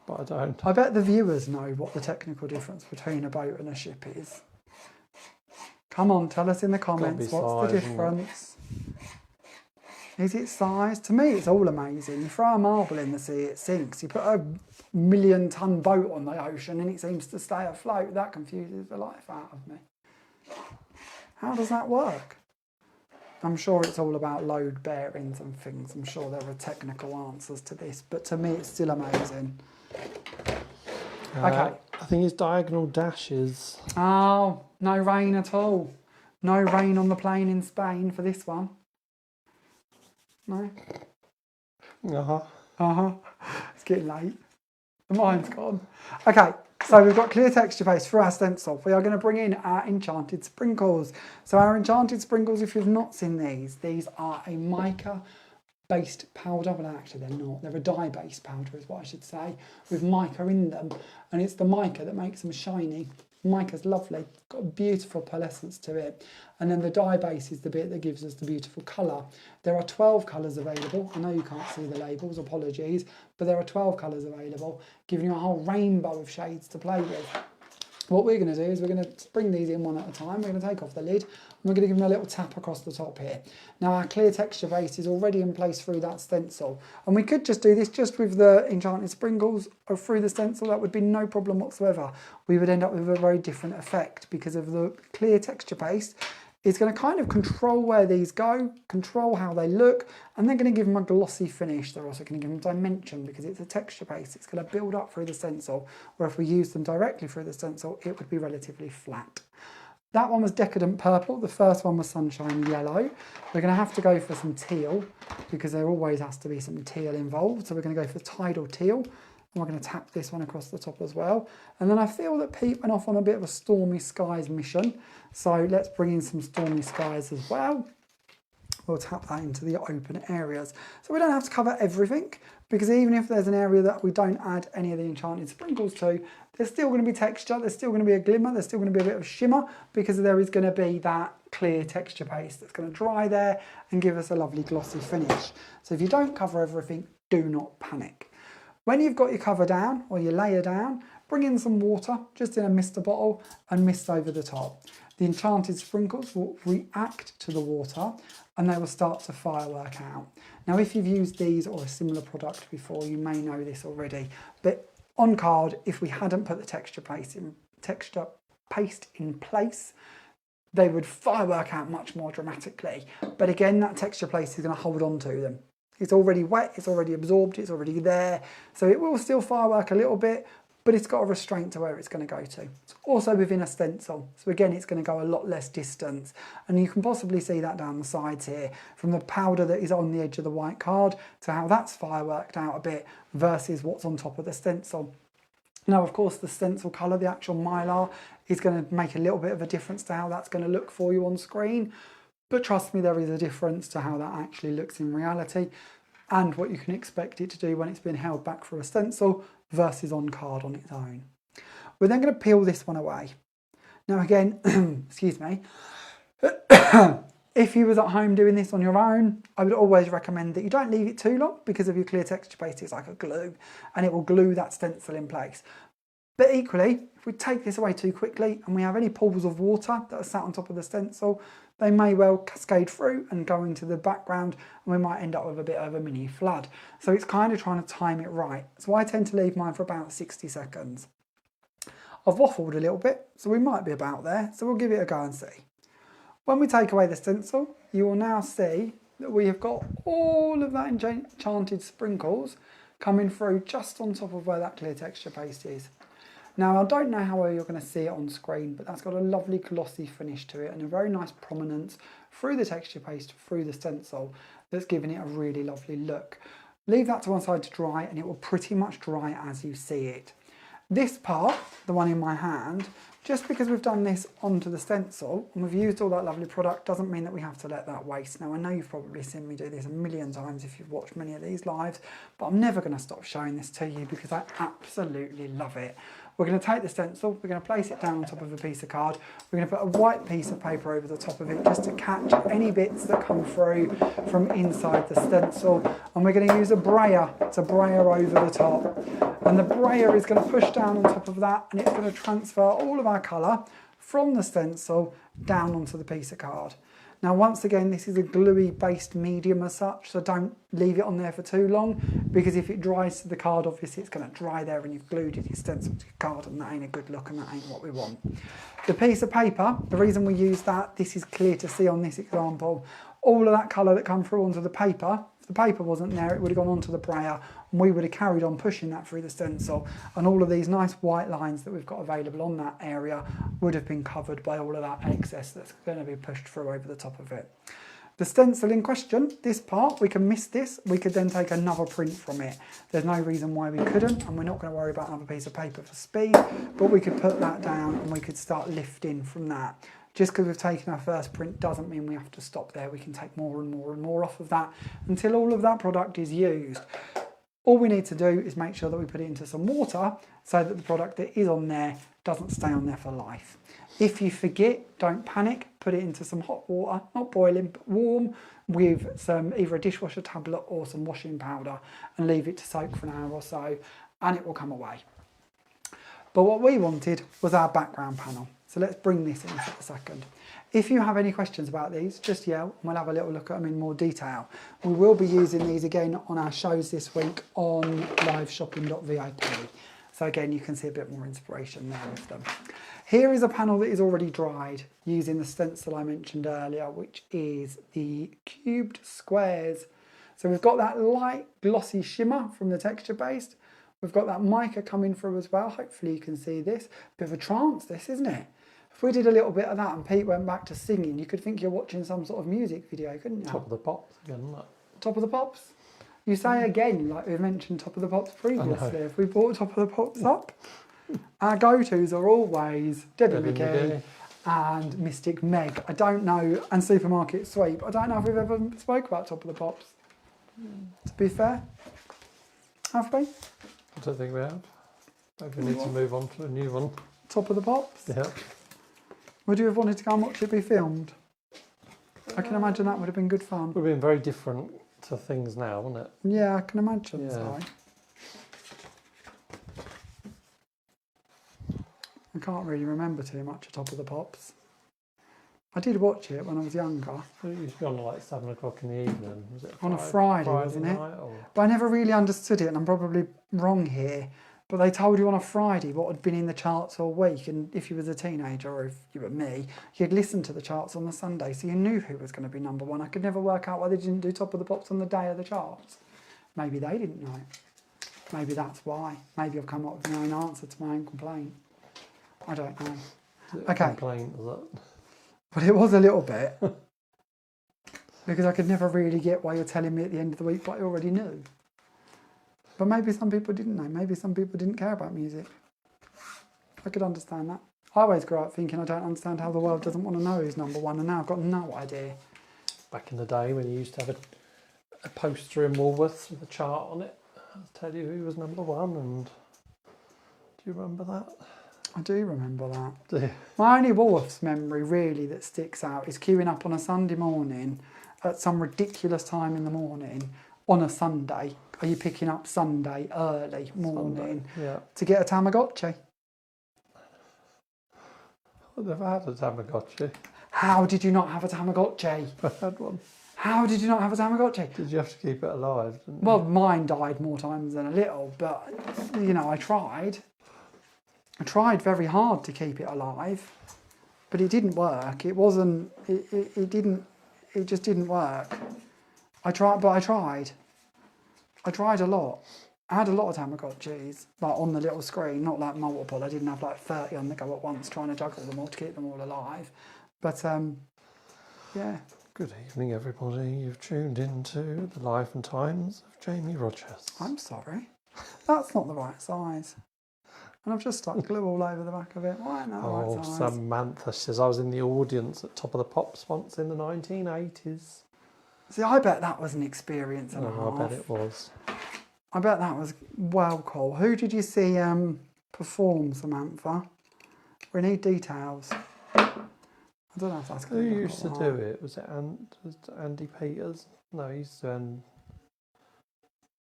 But I don't. I bet the viewers know what the technical difference between a boat and a ship is. Come on, tell us in the comments what's the difference. Is it size? To me, it's all amazing. You throw a marble in the sea, it sinks. You put a 1,000,000-ton boat on the ocean and it seems to stay afloat. That confuses the life out of me. How does that work? I'm sure it's all about load bearings and things. I'm sure there are technical answers to this, but to me, it's still amazing. Okay. I think it's diagonal dashes. Oh, no rain at all. No rain on the plane in Spain for this one. No? It's getting late. The mind's gone. Okay, so we've got clear texture paste for our stencil. We are going to bring in our enchanted sprinkles. So our enchanted sprinkles, if you've not seen these are a mica based powder. Well, actually they're not. They're a dye based powder is what I should say, with mica in them. And it's the mica that makes them shiny. Mica's lovely, got a beautiful pearlescence to it. And then the dye base is the bit that gives us the beautiful colour. There are 12 colours available. I know you can't see the labels, apologies, but there are 12 colours available, giving you a whole rainbow of shades to play with. What we're going to do is we're going to bring these in one at a time. We're going to take off the lid and we're going to give them a little tap across the top here. Now our clear texture base is already in place through that stencil. And we could just do this just with the enchanted sprinkles or through the stencil. That would be no problem whatsoever. We would end up with a very different effect because of the clear texture paste. It's going to kind of control where these go, control how they look, and they're going to give them a glossy finish. They're also going to give them dimension because it's a texture paste. It's going to build up through the stencil, where if we use them directly through the stencil, it would be relatively flat. That one was decadent purple. The first one was sunshine yellow. We're going to have to go for some teal because there always has to be some teal involved. So we're going to go for tidal teal. And we're going to tap this one across the top as well. And then I feel that Pete went off on a bit of a stormy skies mission. So let's bring in some stormy skies as well. We'll tap that into the open areas. So we don't have to cover everything, because even if there's an area that we don't add any of the enchanted sprinkles to, there's still going to be texture, there's still going to be a glimmer, there's still going to be a bit of shimmer, because there is going to be that clear texture paste that's going to dry there and give us a lovely glossy finish. So if you don't cover everything, do not panic. When you've got your cover down or your layer down, bring in some water, just in a mister bottle, and mist over the top. The enchanted sprinkles will react to the water and they will start to firework out. Now, if you've used these or a similar product before, you may know this already, but on card, if we hadn't put the texture paste in place, they would firework out much more dramatically. But again, that texture paste is going to hold on to them. It's already wet, it's already absorbed, it's already there. So it will still firework a little bit, but it's got a restraint to where it's going to go to. It's also within a stencil. So again, it's going to go a lot less distance. And you can possibly see that down the sides here, from the powder that is on the edge of the white card to how that's fireworked out a bit versus what's on top of the stencil. Now, of course, the stencil colour, the actual mylar, is going to make a little bit of a difference to how that's going to look for you on screen. But trust me, there is a difference to how that actually looks in reality and what you can expect it to do when it's been held back through a stencil versus on card on its own. We're then going to peel this one away. Now again, excuse me, if you was at home doing this on your own, I would always recommend that you don't leave it too long because of your clear texture paste, it's like a glue and it will glue that stencil in place. But equally, if we take this away too quickly and we have any pools of water that are sat on top of the stencil, they may well cascade through and go into the background and we might end up with a bit of a mini flood. So it's kind of trying to time it right. So I tend to leave mine for about 60 seconds. I've waffled a little bit, so we might be about there. So we'll give it a go and see. When we take away the stencil, you will now see that we have got all of that enchanted sprinkles coming through just on top of where that clear texture paste is. Now, I don't know how well you're going to see it on screen, but that's got a lovely glossy finish to it and a very nice prominence through the texture paste, through the stencil, that's giving it a really lovely look. Leave that to one side to dry and it will pretty much dry as you see it. This part, the one in my hand, just because we've done this onto the stencil and we've used all that lovely product doesn't mean that we have to let that waste. Now I know you've probably seen me do this a million times if you've watched many of these lives, but I'm never going to stop showing this to you because I absolutely love it. We're going to take the stencil, we're going to place it down on top of a piece of card, we're going to put a white piece of paper over the top of it just to catch any bits that come through from inside the stencil, and we're going to use a brayer to brayer over the top. And the brayer is going to push down on top of that and it's going to transfer all of our colour from the stencil down onto the piece of card. Now once again, this is a gluey based medium as such, so don't leave it on there for too long because if it dries to the card, obviously it's going to dry there and you've glued your stencil to your card and that ain't a good look and that ain't what we want. The piece of paper, the reason we use that, this is clear to see on this example, all of that colour that come through onto the paper, if the paper wasn't there, it would have gone onto the brayer and we would have carried on pushing that through the stencil and all of these nice white lines that we've got available on that area would have been covered by all of that excess that's going to be pushed through over the top of it. The stencil in question, this part, we can miss this, we could then take another print from it. There's no reason why we couldn't, and we're not going to worry about another piece of paper for speed, but we could put that down and we could start lifting from that. Just because we've taken our first print doesn't mean we have to stop there. We can take more and more and more off of that until all of that product is used. All we need to do is make sure that we put it into some water so that the product that is on there doesn't stay on there for life. If you forget, don't panic, put it into some hot water, not boiling, but warm, with some either a dishwasher tablet or some washing powder and leave it to soak for an hour or so and it will come away. But what we wanted was our background panel. So let's bring this in for a second. If you have any questions about these, just yell and we'll have a little look at them in more detail. We will be using these again on our shows this week on liveshopping.vip. So again, you can see a bit more inspiration there with them. Here is a panel that is already dried using the stencil I mentioned earlier, which is the cubed squares. So we've got that light glossy shimmer from the texture paste. We've got that mica coming through as well. Hopefully you can see this. Bit of a trance this, isn't it? If we did a little bit of that and Pete went back to singing, you could think you're watching some sort of music video, couldn't you? Top of the pops again, isn't it? Top of the Pops? You say again, like we've mentioned Top of the Pops previously. If we brought Top of the Pops up, our go-tos are always Debbie McGee and Mystic Meg. I don't know, and Supermarket Sweep. I don't know if we've ever spoke about Top of the Pops. To be fair. Have we? I don't think we have. Maybe we need to move on to a new one. Top of the Pops? Yeah. Would you have wanted to go and watch it be filmed? I can imagine that would have been good fun. Would have been very different to things now, wouldn't it? Yeah, I can imagine Yeah. so. I can't really remember too much of Top of the Pops. I did watch it when I was younger. It used to be on like 7 o'clock in the evening. Was it On a Friday, wasn't it? night, or? But I never really understood it, and I'm probably wrong here. But they told you on a Friday what had been in the charts all week, and if you was a teenager or if you were me, you'd listen to the charts on the Sunday, so you knew who was going to be number one. I could never work out why they didn't do Top of the Pops on the day of the charts. Maybe they didn't know. Maybe that's why. Maybe I've come up with my own answer to my own complaint. I don't know. Okay. Complaint, was it? But it was a little bit. Because I could never really get why you're telling me at the end of the week what I already knew. But maybe some people didn't know. Maybe some people didn't care about music. I could understand that. I always grew up thinking I don't understand how the world doesn't want to know who's number one, and now I've got no idea. Back in the day when you used to have a poster in Woolworths with a chart on it, I'll tell you who was number one, and do you remember that? I do remember that. Do you? My only Woolworths memory really that sticks out is queuing up on a Sunday morning at some ridiculous time in the morning on a Sunday. Are you picking up Sunday early morning to get a Tamagotchi? I've never had a Tamagotchi. How did you not have a Tamagotchi? I had one. How did you not have a Tamagotchi? Did you have to keep it alive? Didn't you? Well, mine died more times than a little, but you know, I tried. I tried very hard to keep it alive, but it didn't work. It wasn't. It didn't. It just didn't work. I tried, but I tried. I tried a lot. I had a lot of Tamagotchis, like on the little screen, not like multiple. I didn't have like 30 on the go at once, trying to juggle them all to keep them all alive. But yeah. Good evening, everybody. You've tuned into the life and times of Jamie Rodgers. I'm sorry. That's not the right size. And I've just stuck glue all over the back of it. Why not the right size? Samantha says I was in the audience at Top of the Pops once in the 1980s. See, I bet that was an experience and a half. I bet it was. I bet that was well cool. Who did you see perform, Samantha? We need details. I don't know if that's going to be Who used to do it? Was it Andy Peters? No, he used to.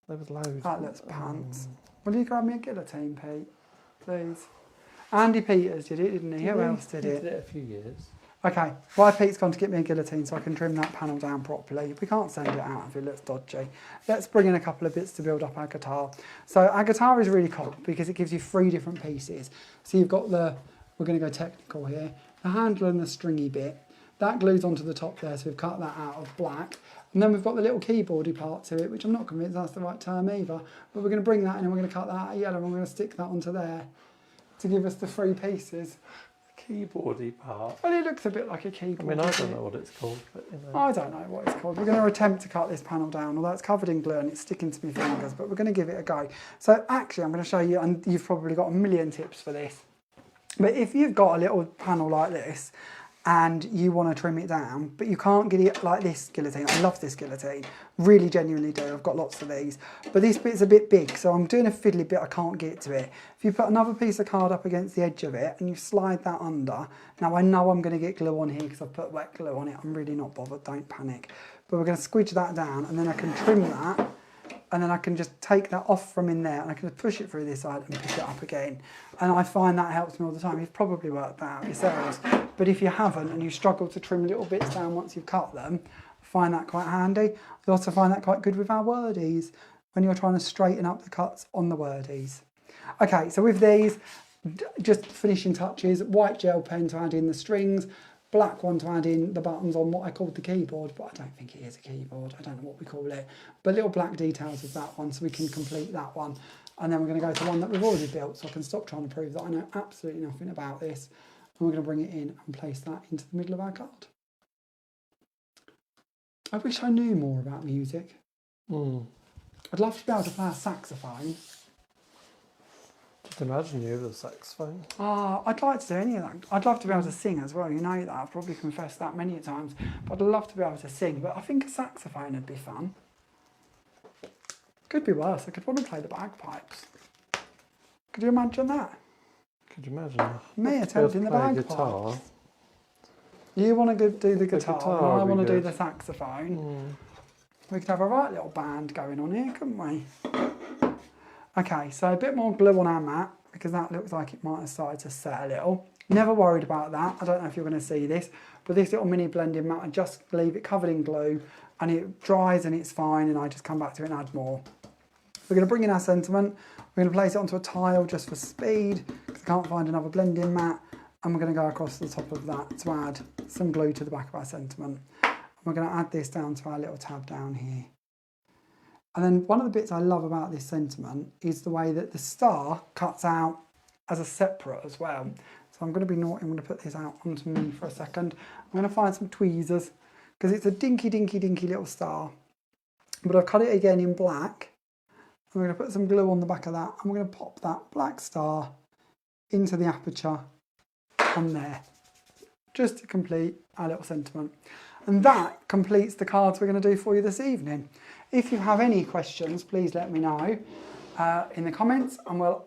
There was loads. That looks pants. Will you grab me a guillotine, Pete? Please. Andy Peters did it, didn't he? Who else did it? He did it a few years. Okay, why Pete's gone to get me a guillotine so I can trim that panel down properly. We can't send it out if it looks dodgy. Let's bring in a couple of bits to build up our guitar. So our guitar is really cool because it gives you 3 different pieces. So you've got we're going to go technical here, the handle and the stringy bit. That glues onto the top there, so we've cut that out of black. And then we've got the little keyboardy part to it, which I'm not convinced that's the right term either. But we're going to bring that in and we're going to cut that out of yellow and we're going to stick that onto there to give us the 3 pieces. Keyboardy part. Well, it looks a bit like a keyboard. I mean, I don't know what it's called, but you know. I don't know what it's called. We're going to attempt to cut this panel down, although it's covered in glue and it's sticking to my fingers, but we're going to give it a go. So actually, I'm going to show you, and you've probably got a million tips for this, but if you've got a little panel like this and you want to trim it down, but you can't get it like this guillotine. I love this guillotine, really genuinely do. I've got lots of these, but this bit's a bit big, so I'm doing a fiddly bit, I can't get to it. If you put another piece of card up against the edge of it and you slide that under, now I know I'm going to get glue on here because I've put wet glue on it. I'm really not bothered, don't panic. But we're going to squidge that down and then I can trim that, and then I can just take that off from in there and I can just push it through this side and pick it up again. And I find that helps me all the time. You've probably worked that out yourselves. But if you haven't and you struggle to trim little bits down once you've cut them, I find that quite handy. I also find that quite good with our wordies when you're trying to straighten up the cuts on the wordies. Okay, so with these, just finishing touches, white gel pen to add in the strings, black one to add in the buttons on what I called the keyboard, but I don't think it is a keyboard, I don't know what we call it, but little black details of that one so we can complete that one. And then we're going to go to one that we've already built so I can stop trying to prove that I know absolutely nothing about this. And we're going to bring it in and place that into the middle of our card. I wish I knew more about music. I'd love to be able to play a saxophone. Just imagine you with a saxophone. I'd like to do any of that. I'd love to be able to sing as well, you know that. I've probably confessed that many times. But I'd love to be able to sing, but I think a saxophone would be fun. Could be worse, I could probably play the bagpipes. Could you imagine that? Could you imagine? Me attempting the bagpipes. Guitar. You want to do the guitar, and I want to do good. the saxophone. We could have a right little band going on here, couldn't we? Okay, so a bit more glue on our mat, because that looks like it might have started to set a little. Never worried about that. I don't know if you're going to see this, but this little mini blending mat, I just leave it covered in glue, and it dries and it's fine, and I just come back to it and add more. We're going to bring in our sentiment. We're going to place it onto a tile just for speed, because I can't find another blending mat. And we're going to go across the top of that to add some glue to the back of our sentiment. And we're going to add this down to our little tab down here. And then one of the bits I love about this sentiment is the way that the star cuts out as a separate as well. So I'm going to be naughty, I'm going to put this out onto me for a second. I'm going to find some tweezers because it's a dinky little star. But I've cut it again in black. I'm going to put some glue on the back of that and we're going to pop that black star into the aperture on there, just to complete our little sentiment. And that completes the cards we're going to do for you this evening. If you have any questions, please let me know in the comments and we'll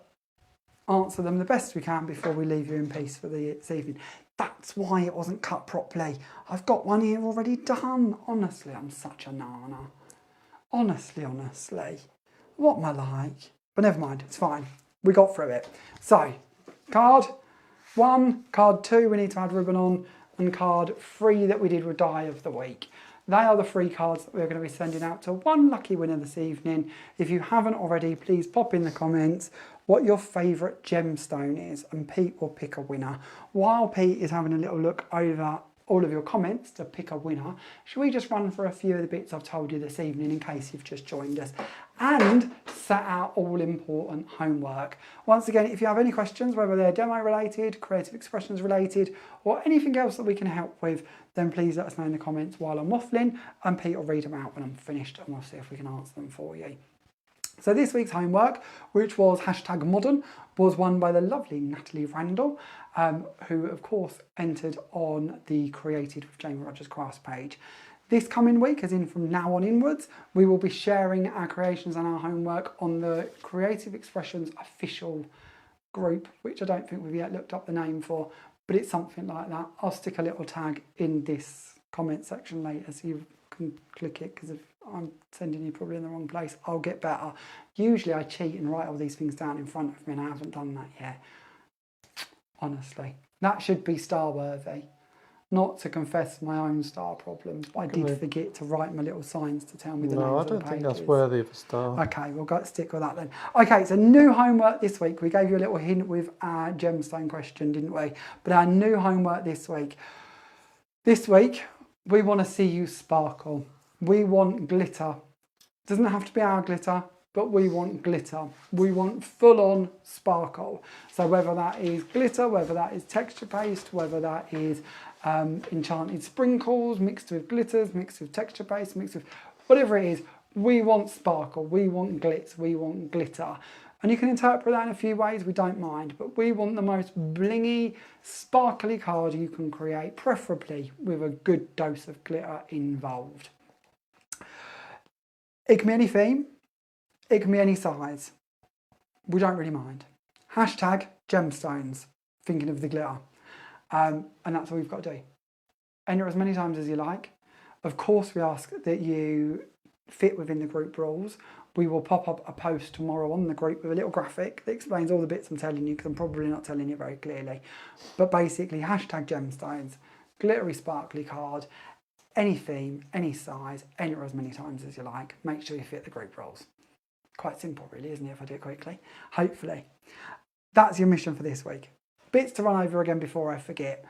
answer them the best we can before we leave you in peace for this evening. That's why it wasn't cut properly. I've got one here already done. Honestly, I'm such a nana. Honestly. What am I like? But never mind, it's fine. We got through it. So, card 1, card 2 we need to add ribbon on, and card 3 that we did with die of the week. They are the 3 cards that we're going to be sending out to one lucky winner this evening. If you haven't already, please pop in the comments what your favourite gemstone is and Pete will pick a winner. While Pete is having a little look over all of your comments to pick a winner, should we just run for a few of the bits I've told you this evening in case you've just joined us, and set out all important homework. Once again, if you have any questions, whether they're demo related, creative expressions related, or anything else that we can help with, then please let us know in the comments while I'm waffling, and Pete will read them out when I'm finished and we'll see if we can answer them for you. So this week's homework, which was #modern, was won by the lovely Natalie Randall, who of course entered on the Created with Jamie Rodgers Crafts page. This coming week, as in from now on inwards, we will be sharing our creations and our homework on the Creative Expressions official group, which I don't think we've yet looked up the name for, but it's something like that. I'll stick a little tag in this comment section later so you can click it, because if I'm sending you probably in the wrong place, I'll get better. Usually I cheat and write all these things down in front of me and I haven't done that yet. Honestly, that should be star worthy. Not to confess my own star problems, but I did forget to write my little signs to tell me the names of the pages. No, I don't think that's worthy of a star. Okay, we'll go stick with that then. Okay, so new homework this week. We gave you a little hint with our gemstone question, didn't we? But our new homework this week. This week, we want to see you sparkle. We want glitter. Doesn't have to be our glitter, but we want glitter. We want full-on sparkle. So whether that is glitter, whether that is texture paste, whether that is enchanted sprinkles mixed with glitters, mixed with texture paste, mixed with whatever it is, we want sparkle, we want glitz, we want glitter. And you can interpret that in a few ways, we don't mind, but we want the most blingy, sparkly card you can create, preferably with a good dose of glitter involved. It can be any theme, it can be any size. We don't really mind. #gemstones, thinking of the glitter. And that's all you've got to do. Enter as many times as you like. Of course, we ask that you fit within the group rules. We will pop up a post tomorrow on the group with a little graphic that explains all the bits I'm telling you, because I'm probably not telling you very clearly. But basically, #gemstones, glittery sparkly card, any theme, any size, enter as many times as you like. Make sure you fit the group rules. Quite simple really, isn't it, if I do it quickly? Hopefully. That's your mission for this week. Bits to run over again before I forget.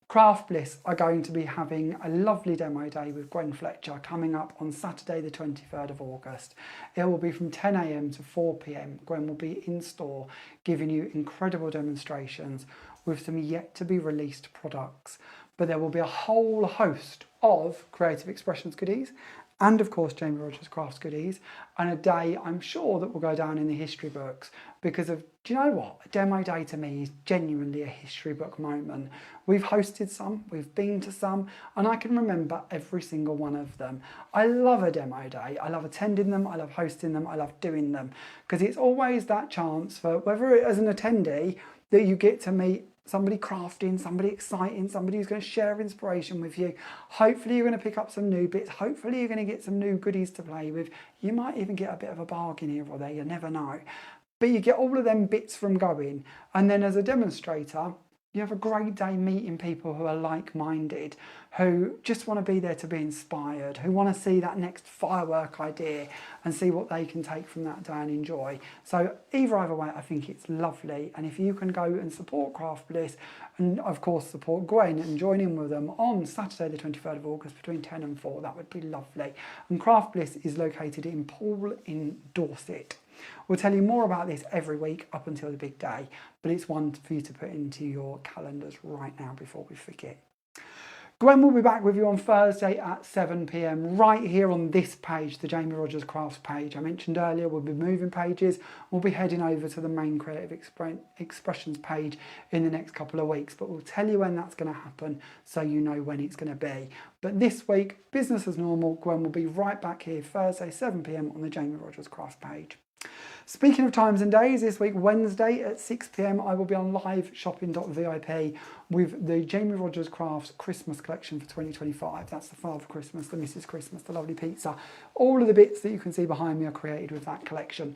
Craft Bliss are going to be having a lovely demo day with Gwen Fletcher coming up on Saturday the 23rd of August. It will be from 10 AM to 4 PM. Gwen will be in store giving you incredible demonstrations with some yet to be released products. But there will be a whole host of Creative Expressions goodies and of course Jamie Rodgers Crafts goodies, and a day I'm sure that will go down in the history books because of, do you know what? A demo day to me is genuinely a history book moment. We've hosted some, we've been to some, and I can remember every single one of them. I love a demo day. I love attending them, I love hosting them, I love doing them, because it's always that chance for, whether it as an attendee, that you get to meet somebody crafting, somebody exciting, somebody who's going to share inspiration with you. Hopefully you're going to pick up some new bits. Hopefully you're going to get some new goodies to play with. You might even get a bit of a bargain here or there, you never know. But you get all of them bits from going. And then as a demonstrator, You have a great day meeting people who are like-minded, who just want to be there to be inspired, who want to see that next firework idea and see what they can take from that day and enjoy. So either way, I think it's lovely. And if you can go and support Craft Bliss and of course support Gwen and join in with them on Saturday the 23rd of August between 10 and 4, that would be lovely. And Craft Bliss is located in Poole in Dorset. We'll tell you more about this every week up until the big day, but it's one for you to put into your calendars right now before we forget. Gwen will be back with you on Thursday at 7 p.m. right here on this page, the Jamie Rodgers Crafts page. I mentioned earlier we'll be moving pages. We'll be heading over to the main Creative Expressions page in the next couple of weeks, but we'll tell you when that's going to happen so you know when it's going to be. But this week, business as normal, Gwen will be right back here Thursday 7 p.m. on the Jamie Rodgers Crafts page. Speaking of times and days, this week, Wednesday at 6 p.m, I will be on live shopping.vip with the Jamie Rodgers Crafts Christmas collection for 2025. That's the Father Christmas, the Mrs. Christmas, the lovely pizza. All of the bits that you can see behind me are created with that collection.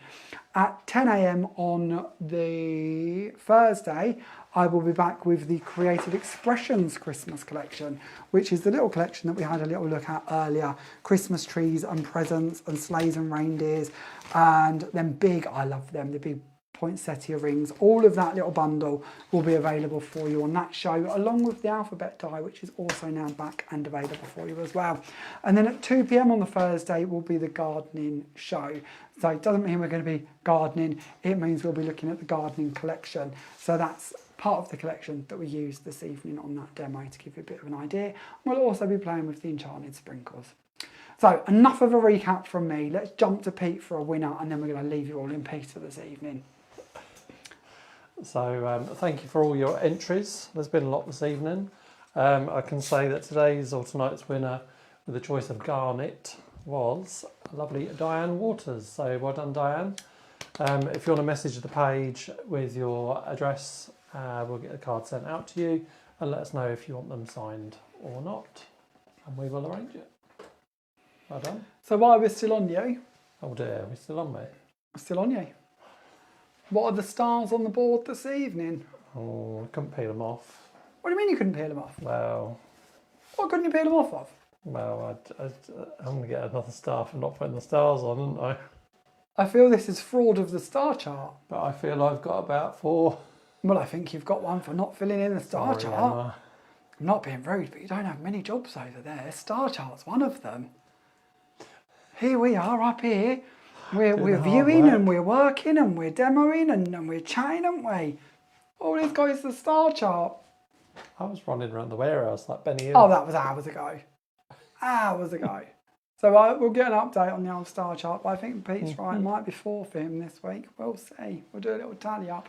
At 10 a.m. on the Thursday, I will be back with the Creative Expressions Christmas collection, which is the little collection that we had a little look at earlier. Christmas trees and presents and sleighs and reindeers, and then big, I love them, the big poinsettia rings. All of that little bundle will be available for you on that show, along with the alphabet die, which is also now back and available for you as well. And then at 2 p.m. on the Thursday will be the gardening show. So it doesn't mean we're going to be gardening, it means we'll be looking at the gardening collection. So that's part of the collection that we used this evening on that demo to give you a bit of an idea. We'll also be playing with the enchanted sprinkles. So enough of a recap from me. Let's jump to Pete for a winner, and then we're going to leave you all in peace for this evening. So thank you for all your entries. There's been a lot this evening. I can say that today's or tonight's winner with the choice of garnet was lovely Diane Waters. So well done, Diane. If you want to message the page with your address, we'll get the card sent out to you and let us know if you want them signed or not, and we will arrange it. Well done. So while we're still on you... Oh dear, we're still on me. We're still on you. What are the stars on the board this evening? Oh, I couldn't peel them off. What do you mean you couldn't peel them off? Well... What couldn't you peel them off of? Well, I'm going to get another star for not putting the stars on, aren't I? I feel this is fraud of the star chart. But I feel I've got about 4. Well, I think you've got one for not filling in the star Sorry, chart. Emma. I'm not being rude, but you don't have many jobs over there. Star chart's one of them. Here we are up here. We're viewing and we're working and we're demoing and we're chatting, aren't we? All this goes to the star chart. I was running around the warehouse like Benny Hill. Oh, that was hours ago. Hours ago. So we'll get an update on the old star chart, but I think Pete's right. It might be 4 for him this week. We'll see. We'll do a little tally up.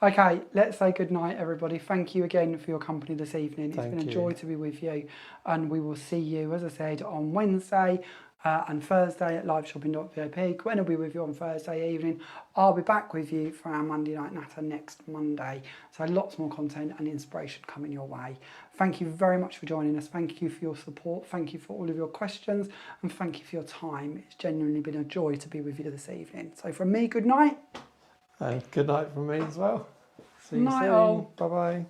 Okay, let's say good night, everybody. Thank you again for your company this evening. It's been a joy to be with you. And we will see you, as I said, on Wednesday and Thursday at liveshopping.vip. Gwen will be with you on Thursday evening. I'll be back with you for our Monday Night Natter next Monday. So lots more content and inspiration coming your way. Thank you very much for joining us. Thank you for your support. Thank you for all of your questions. And thank you for your time. It's genuinely been a joy to be with you this evening. So from me, good night. And good night from me as well. See you Night soon. all. Bye-bye.